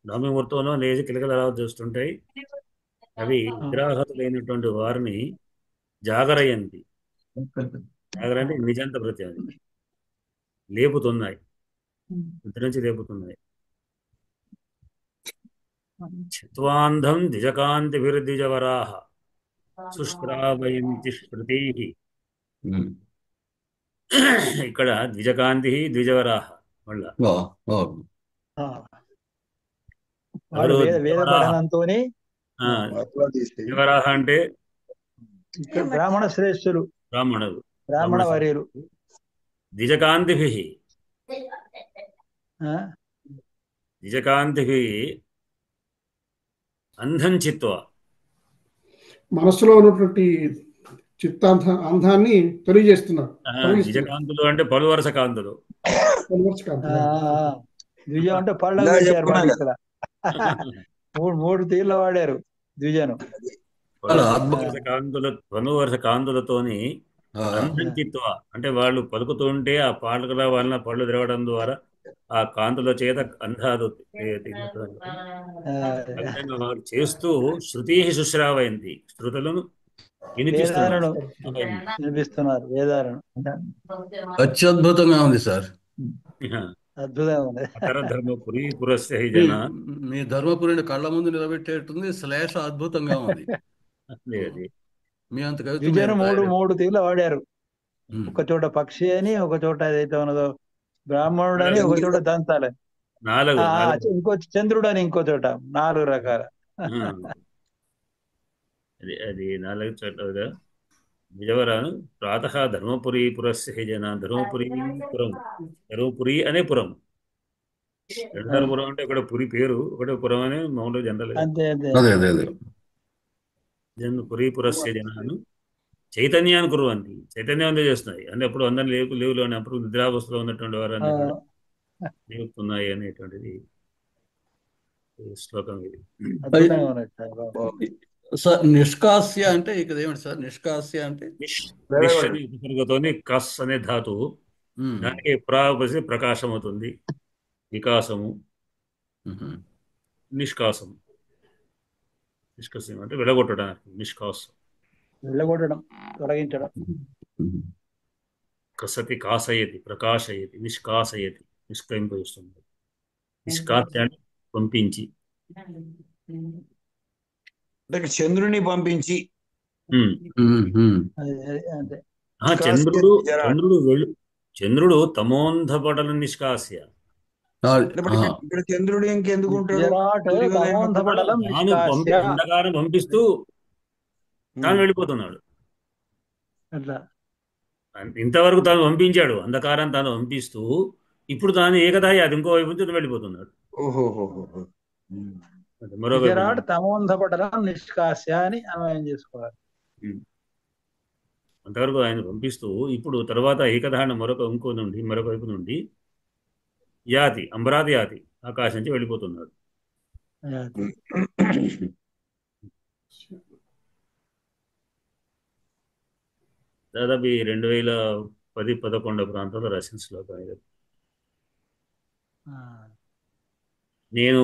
నామముహూర్తంలో లేచి కిలకల చూస్తుంటాయి. అవి నిద్రాహతులైనటువంటి వారిని జాగరయంతి, జాగర అంటే నిజంత ప్రత్యయం, లేపుతున్నాయి. నిద్ర నుంచి లేపుతున్నాయి. చిత్వాంధం ద్విజకాంతిభిర్ద్విజవరాహ సుష్ప్రావయంతి శృతైః. ఇక్కడ ద్విజకాంతి ద్విజవరాహ మళ్ళా ఆ. వాడు వేద ద్విజవరాహ. పఠనంతోని ద్విజవరాహ అంటే ఇక్కడ బ్రాహ్మణ శ్రేష్ఠులు, బ్రాహ్మణులు, బ్రాహ్మణ వర్యులు. ద్విజకాంతిభిః ఆ? ద్విజకాంతిభిః అంధం చిత్వా. మనస్సులో ఉన్నటువంటి అంధాన్ని తెలియజేస్తున్నారు. ద్విజకాంతులు అంటే పలు వరుస కాంతులు. ద్విజం అంటే పళ్ళ పెట్టారు మరి ఇక్కడ. మూడు తీర్ల వాడారు ద్విజను. పలు వరుస కాంతులతోని అంధం చిత్వా అంటే వాళ్ళు పలుకుతుంటే ఆ పాటల వలన పళ్ళు తిరగడం ద్వారా ఆ కాంతుల చేత అంధాలు వారు చేస్తూ శృతి శుశ్రావయంతి శృతులను వినిపిస్తున్నారు వేదాలను. అత్యద్భుతంగా ఉంది సార్. అద్భుతంగా ఉంది. ధర్మపురి పురస్య హి జన. మీ ధర్మపురిని కళ్ళ ముందు నిలబెట్టేటుంది. అద్భుతంగా ఉంది. మీ అంత ద్విజను మూడు తీర్ల వాడారు. ఒక చోట పక్షి అని, ఒక చోట ఏదైతే ఉన్నదో బ్రాహ్మణుడు అని, ఒక చోట దంతాలని, ఇంకో చంద్రుడు అని ఇంకో చోట 4 రకాల. అది 4 చోట్ల విజయవరాను ప్రాతః ధర్మపురి పురస్య హి జన. ధర్మపురి పురం, ధర్మపురి అనే పురం. రెండుసార్లు పురం అంటే ఒకటి పురి పేరు, ఒకటి పురం అనే మామూలుగా జనరల్. పురి పురస్య జనాను చైతన్యాన్ని కుర్వంతి, చైతన్యవంతం చేస్తున్నాయి. అంటే అప్పుడు అందరినీ లేవులు అని, అప్పుడు నిద్రావస్థలో ఉన్నటువంటి వారని లేపుతున్నాయి అనేటువంటిది శ్లోకం ఇది. నిష్కాస్య అంటే ఇక్కడ ఏమిటి సార్? నిష్కాస్య అంటే ఉపసర్గతోని కస్ అనే ధాతువు, దానికి ప్రాపసి ప్రకాశం అవుతుంది. వికాసము, నిష్కాసము. నిష్కాసం అంటే వెలగొట్టడానికి, నిష్కాసం వెళ్ళగొట్టడం, తొలగించడం. కసతి కాసయతి, ప్రకాశయతి, నిష్కాసయతి నిష్కరింపజేస్తుంది. నిష్కాస్య అంటే పంపించి, చంద్రుని పంపించి. చంద్రుడు తమోంధపటల నిష్కాస్య. ఇక్కడ చంద్రుడు ఇంకెందుకు ఉంటాడు? అంధకారం పంపిస్తూ తాను వెళ్ళిపోతున్నాడు. ఇంతవరకు తాను పంపించాడు, అంధకారం తాను పంపిస్తూ, ఇప్పుడు తాను ఏకదాయి అది ఇంకో వైపు నుంచి వెళ్ళిపోతున్నాడు. విరాట్ తమోంధపటలం నిష్కాస్య అని అన్వయం చేసుకోవాలి. అంతవరకు ఆయన పంపిస్తూ ఇప్పుడు తర్వాత ఏకధారణ మరొక వైపు నుండి యాతి, అంబరాది యాతి, ఆకాశం నుంచి వెళ్ళిపోతున్నాడు. దాదాపు 2010-11 ప్రాంతంలో రాసిన శ్లోకం. నేను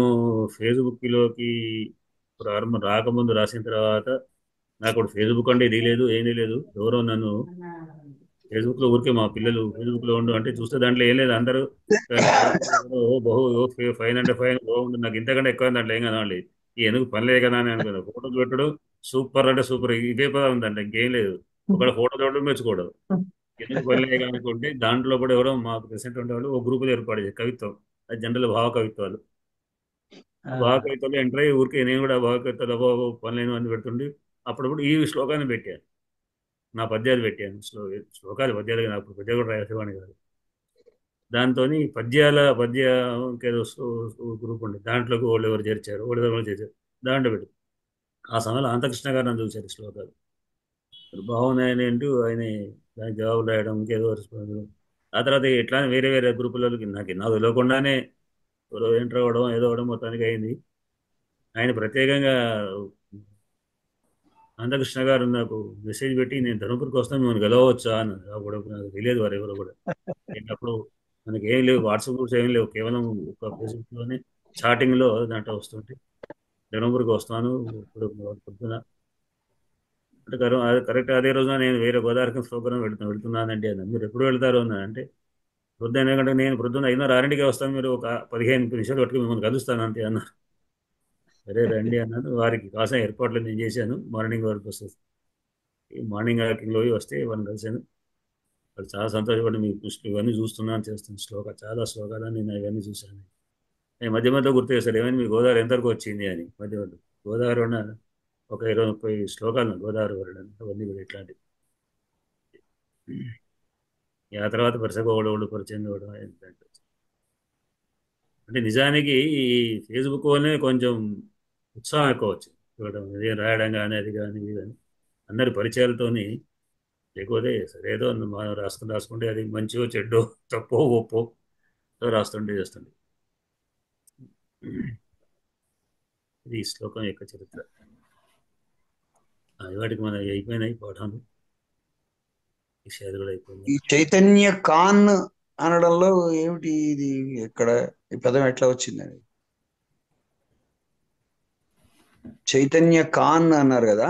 ఫేస్బుక్లోకి ప్రారంభం రాకముందు రాసిన తర్వాత నాకు ఫేస్బుక్ అంటే ఇది లేదు, ఏమీ లేదు. ఎవరో నన్ను ఫేస్బుక్లో ఊరికే మా పిల్లలు ఫేస్బుక్లో ఉండు అంటే చూస్తే దాంట్లో ఏం లేదు. అందరూ ఫైన్ అంటే ఫైన్ బాగుంటుంది, నాకు ఇంతకంటే ఎక్కువ దాంట్లో ఏం కదండి. ఎందుకు పనిలే కదా అని అనుకున్నాను. ఫోటోలు పెట్టడం సూపర్ అంటే సూపర్, ఇదే పదా ఉందంటే ఇంకేం లేదు. ఒకవేళ ఫోటో చూడడం మెచ్చుకోవడం, ఎందుకు పనిలే అనుకుంటే దాంట్లో కూడా ఎవరో మాకు ప్రెసెంట్ ఉండేవాళ్ళు ఒక గ్రూపులు ఏర్పాటు చేసి కవిత్వం, అది జనరల్ భావ కవిత్వాలు. భావ కవిత్వాలు ఎంటర్ అయ్యి ఊరికే నేను కూడా భావ కవిత్వాలు పనులేని అని పెడుతుండే. అప్పుడప్పుడు ఈ శ్లోకాన్ని పెట్టాను, నా పద్యాలు పెట్టాను. శ్లోకాలు పద్యాలు, నాకు పద్యాలు కూడా రాసేవాడిని కాదు. దాంతో పద్య ఇంకేదో గ్రూప్ ఉండే, దాంట్లోకి వాళ్ళు ఎవరు చేర్చారు, వాళ్ళు చేర్చారు, దాంట్లో పెట్టి ఆ సమయంలో అంతకృష్ణ గారు నన్ను చూశారు. శ్లోకాలు బాగున్నాయని అంటూ ఆయన దానికి జవాబులు రాయడం, ఇంకేదో ఆ తర్వాత ఎట్లా వేరే వేరే గ్రూపులకి నాకు తెలియకుండానే ఎంటర్ అవ్వడం, ఏదో అవ్వడం మొత్తానికి అయింది. ఆయన ప్రత్యేకంగా అంతకృష్ణ గారు నాకు మెసేజ్ పెట్టి, నేను ధర్మపురికి వస్తాను, మిమ్మల్ని గెలవచ్చా అని. అప్పుడు నాకు తెలియదు వారు ఎవరు కూడా. అప్పుడు మనకి ఏం లేవు, వాట్సాప్ గ్రూప్స్ ఏం లేవు, కేవలం ఒక ఫేస్బుక్లోనే చాటింగ్లో దాంట్లో వస్తుంటే ధర్మపురికి వస్తాను ఇప్పుడు పొద్దున అంటే కరెక్ట్ అదే రోజున నేను వేరే గోదావరికి ప్రోగ్రాం వెళ్తున్నానండి. అన్న మీరు ఎప్పుడు వెళ్తారు అన్న అంటే పొద్దున్న ఎందుకంటే నేను పొద్దున్న 5:30 వస్తాను, మీరు ఒక 15 నిమిషాలు పట్టుకుని మిమ్మల్ని కలుస్తాను అంతే అన్నారు. సరే రండి అన్నాను. వారికి కాసిన ఏర్పాట్లు నేను చేశాను. మార్నింగ్ వరకు వస్తుంది. ఈ మార్నింగ్ వాకింగ్లో వస్తే వాళ్ళని కలిశాను. వాళ్ళు చాలా సంతోషపడి మీ పుస్తకం ఇవన్నీ చూస్తున్నాను, చేస్తున్నాను. చాలా శ్లోకాలు నేను ఇవన్నీ చూశాను. నేను మధ్య మధ్య గుర్తు చేశారు, ఏమైనా మీ గోదావరి ఎంతవరకు వచ్చింది అని. మధ్య మధ్య గోదావరి ఉన్న ఒక 20-30 శ్లోకాలు గోదావరి వరడం అవన్నీ కూడా ఇట్లాంటివి. ఆ తర్వాత పరిసగోడు పరిచయం కూడా ఏంటంటే, అంటే నిజానికి ఈ ఫేస్బుక్ వల్లనే కొంచెం ఉత్సాహం ఎక్కువ వచ్చింది చూడడం, ఇది రాయడం కానీ అది కానీ ఇది కానీ అందరి పరిచయాలతోని. లేకపోతే సరే ఏదో మనం రాసుకుంటే అది మంచిగా చెడ్డో తప్పో ఒప్పో రాస్తుంటే చేస్తుంది. ఇది ఈ శ్లోకం యొక్క చరిత్ర. వాటికి మన అయిపోయినాయి పాఠాలు, విషయాలు కూడా ఈ అయిపోయినాయి. చైతన్య కాన్ అనడంలో ఏమిటి ఇది, ఎక్కడ ఈ పదం ఎట్లా వచ్చింది? చైతన్య కాన్ అన్నారు కదా.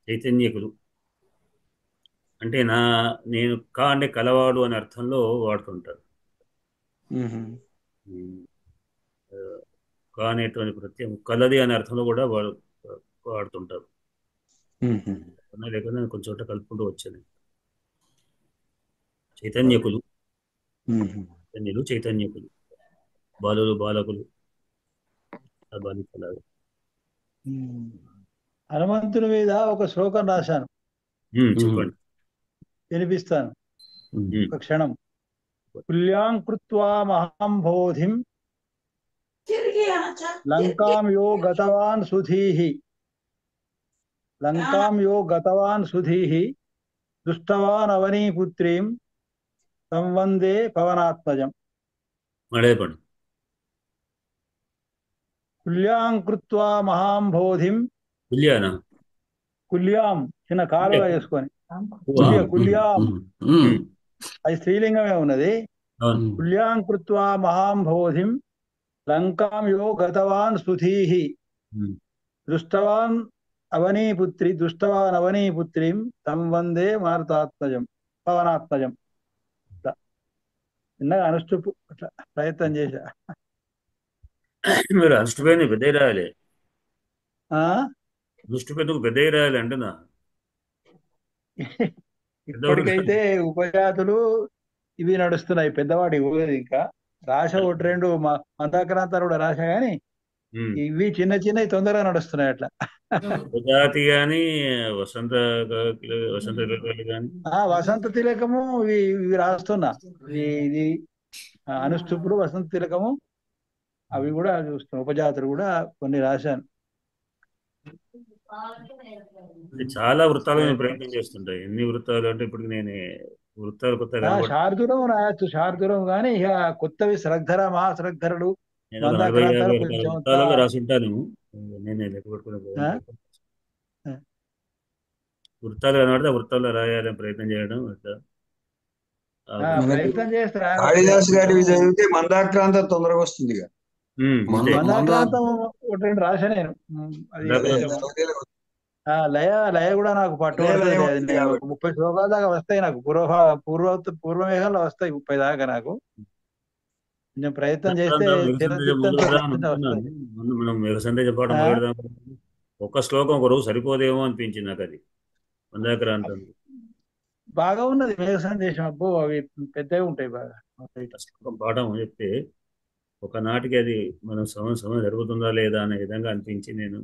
చైతన్యకులు అంటే నేను అంటే కలవాడు అనే అర్థంలో వాడుతుంటారు. కా అనేటువంటి ప్రత్యయం కలది అనే అర్థంలో కూడా వాడుతుంటారు. లేకుండా కొంచెం చోట కలుపుకుంటూ వచ్చాను. చైతన్యకులు, చైతన్యకులు, బాలులు బాలకులు, బాలికలాగా. హనుమంతుని మీద ఒక శ్లోకం రాశాను, చెప్పండి, వినిపిస్తాను ఒక క్షణం. కుల్యాం కృత్వా మహాంబోధిం లంకాం యో గతవాన్ సుధీః, లంకాం యో గతవాన్ సుధీః దుష్టవాన్ అవనీపుత్రీం తం వందే పవనాత్మజం. మడేపండి. కుల్యాం కృత్వా మహాంబోధిం, కుల్యానా, కుల్యాం చిన్న కాలువ వేసుకొని, కుల్యాం అది స్త్రీలింగమే ఉన్నది. కుల్యాం కృత్వా మహాంబోధిం లంకాం యో గతవాన్ సుధీః దృష్టవాన్ అవనీపుత్రీం తం వందే మారుతాత్మజం పవనాత్మజం. చిన్నగా అనుష్ఠుపు అట్లా ప్రయత్నం చేశా. మీరు అనుష్ఠుపోయిన పెద్ద రాయాలి, అనుష్ఠుపోయేందుకు పెద్ద రాయాలి అంటున్నా. ఇప్పటికైతే ఉపజాతులు ఇవి నడుస్తున్నాయి, పెద్దవాడి పోయేది. ఇంకా రాశ ఒకటి రెండు మందాక్రాంతాలు కూడా రాశా, కానీ ఇవి చిన్న చిన్నవి తొందరగా నడుస్తున్నాయి అట్లా. జాతి కానీ వసంత కానీ వసంత తిలకము ఇవి రాస్తున్నా. ఇది అనుష్ఠుపుడు, వసంత తిలకము అవి కూడా చూస్తున్నా. ఉపజాతులు కూడా కొన్ని రాశాను. చాలా వృత్తాలు నేను ప్రయత్నం చేస్తుంటాయి. ఎన్ని వృత్తాలు అంటే ఇప్పుడు నేను వృత్తాలు కొత్తగా శార్దూలం రాయొచ్చు, శార్దూలం కానీ ఇక కొత్తవి శ్రద్ధర మహాశ్రద్ధరుడు నేను 40-50 రకాల వృత్తాలలో రాసుంటాను. నేనే లెక్క పెట్టుకునే వృత్తాలు కనబడితే వృత్తాల్లో రాయాలని ప్రయత్నం చేయడం అట్లా ప్రయత్నం చేస్తారా. కాళిదాస్ గారి చదివితే మందాక్రాంతం తొందరగా వస్తుంది. మందాక్రాంతం ఒకటి రెండు రాశా నేను. లయ కూడా నాకు పట్టు 30 శ్లోకాల దాకా వస్తాయి నాకు. పూర్వమేఘంలో వస్తాయి 30 దాకా నాకు. కొంచెం ప్రయత్నం చేస్తే మనం మేఘ సందేశం పాఠం మొదలెడదాం. ఒక్క శ్లోకం ఒక రోజు సరిపోదేమో అనిపించింది నాకు. అది మందాక్రాంతం బాగా ఉన్నది. మేఘ సందేశం అబ్బో అవి పెద్దగా ఉంటాయి బాగా. శ్లోకం పాఠం చెప్తే ఒకనాటికి అది మనం సమయం జరుగుతుందా లేదా అనే విధంగా అనిపించి నేను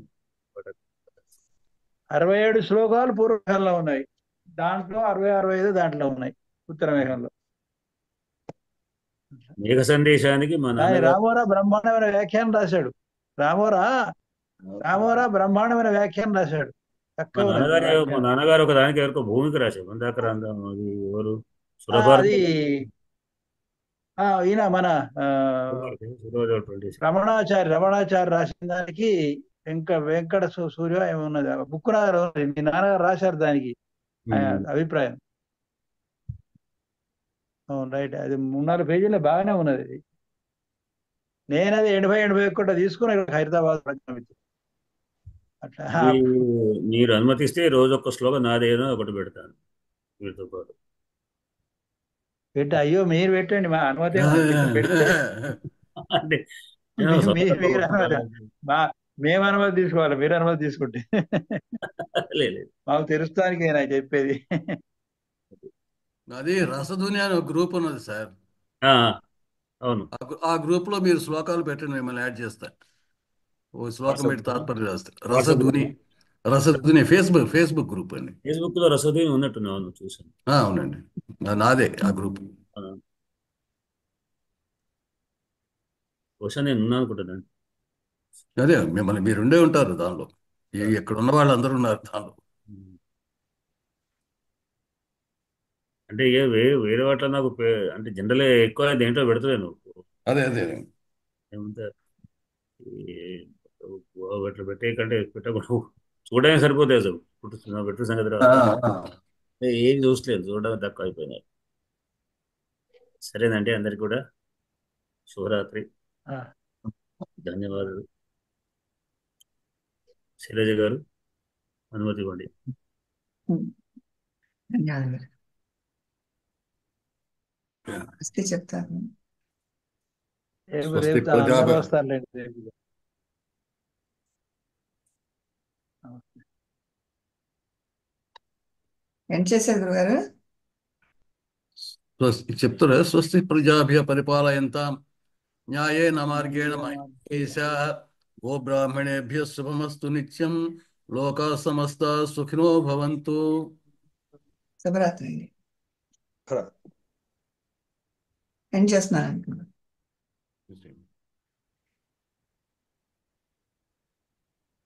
67 శ్లోకాలు పూర్వమేఘంలో ఉన్నాయి, దాంట్లో 60-65 దాంట్లో ఉన్నాయి ఉత్తరమేఘంలో. మేఘ సందేశానికి రామోరా బ్రహ్మాండమైన వ్యాఖ్యానం రాశాడు. రామోరా బ్రహ్మాండమైన వ్యాఖ్యానం రాశాడు. మా నాన్నగారు ఒక దానికి ఎవరికో భూమికి రాశారు మందాక్రాంతం. అది ఎవరు? ఈయన మన రమణాచారి రాసిన దానికి వెంకట సూర్య ఏమున్నది, బుక్కునారు. మీ నాన్నగారు రాశారు దానికి అభిప్రాయం. అవును, రైట్. అది 3-4 పేజీల్లో బాగానే ఉన్నది. నేనది 80-81 తీసుకుని హైదరాబాద్ అట్లా. మీరు అనుమతిస్తే రోజు ఒక్క శ్లోకం నాదేదో ఒకటి పెడతాను వీటితో పాటు. అయ్యో మీరు పెట్టండి, మా అనుమతి పెడితే అంటే నేను మీరు అనుమతి, మా మేము అనుమతి తీసుకోవాలి, మీరు అనుమతి తీసుకుంటే లేదు. మాకు తెలుస్తానికి నాకు చెప్పేది. అది రసధుని అని ఒక గ్రూప్ ఉన్నది సార్. అవును, ఆ గ్రూప్ లో మీరు శ్లోకాలు పెట్టండి, మిమ్మల్ని యాడ్ చేస్తా. ఓ శ్లోకం పెట్టి తాత్పర్యం రాస్తారు. రసధుని ఫేస్బుక్ గ్రూప్ అండి. ఫేస్బుక్ లో రసధుని ఉన్నట్టుంది. అవును, చూసాను. అవునండి, నాదే ఆ గ్రూప్. బహుశా నేను ఉన్నాను అనుకుంటానండి. అదే మిమ్మల్ని మీరుండే ఉంటారు దానిలో. ఇక్కడ ఉన్న వాళ్ళు అందరూ ఉన్నారు దానిలో. అంటే వేరే వాటిలో నాకు అంటే జనరల్ ఎక్కువ దేంట్లో పెడతలేను. అదే ఏమంటే వాటిలో పెట్టే కంటే పెట్టకూడదు, చూడడానికి సరిపోతాయి అసలు. పెట్టిన సంగతి ఏం చూసలేదు, చూడడానికి తక్కువ అయిపోయినాయి. సరేనండి, అందరికి కూడా శుభరాత్రి, ధన్యవాదాలు. శైలజ గారు అనుమతి ఇవ్వండి. ధన్యవాదాలు. చెప్తాను. రేపు అందరూ వస్తారులేండి రేపు. ఏం చేశారు గురుగారు? చెప్తారా? స్వస్తి ప్రజాభ్య పరిపాలయంతాం న్యాయేన మార్గేణ మహీశాః గోబ్రాహ్మణేభ్య శుభమస్తు నిత్యం. లోకా సమస్తా సుఖినో భవంతు. శుభరాత్రి. ఏం చేస్తున్నాను?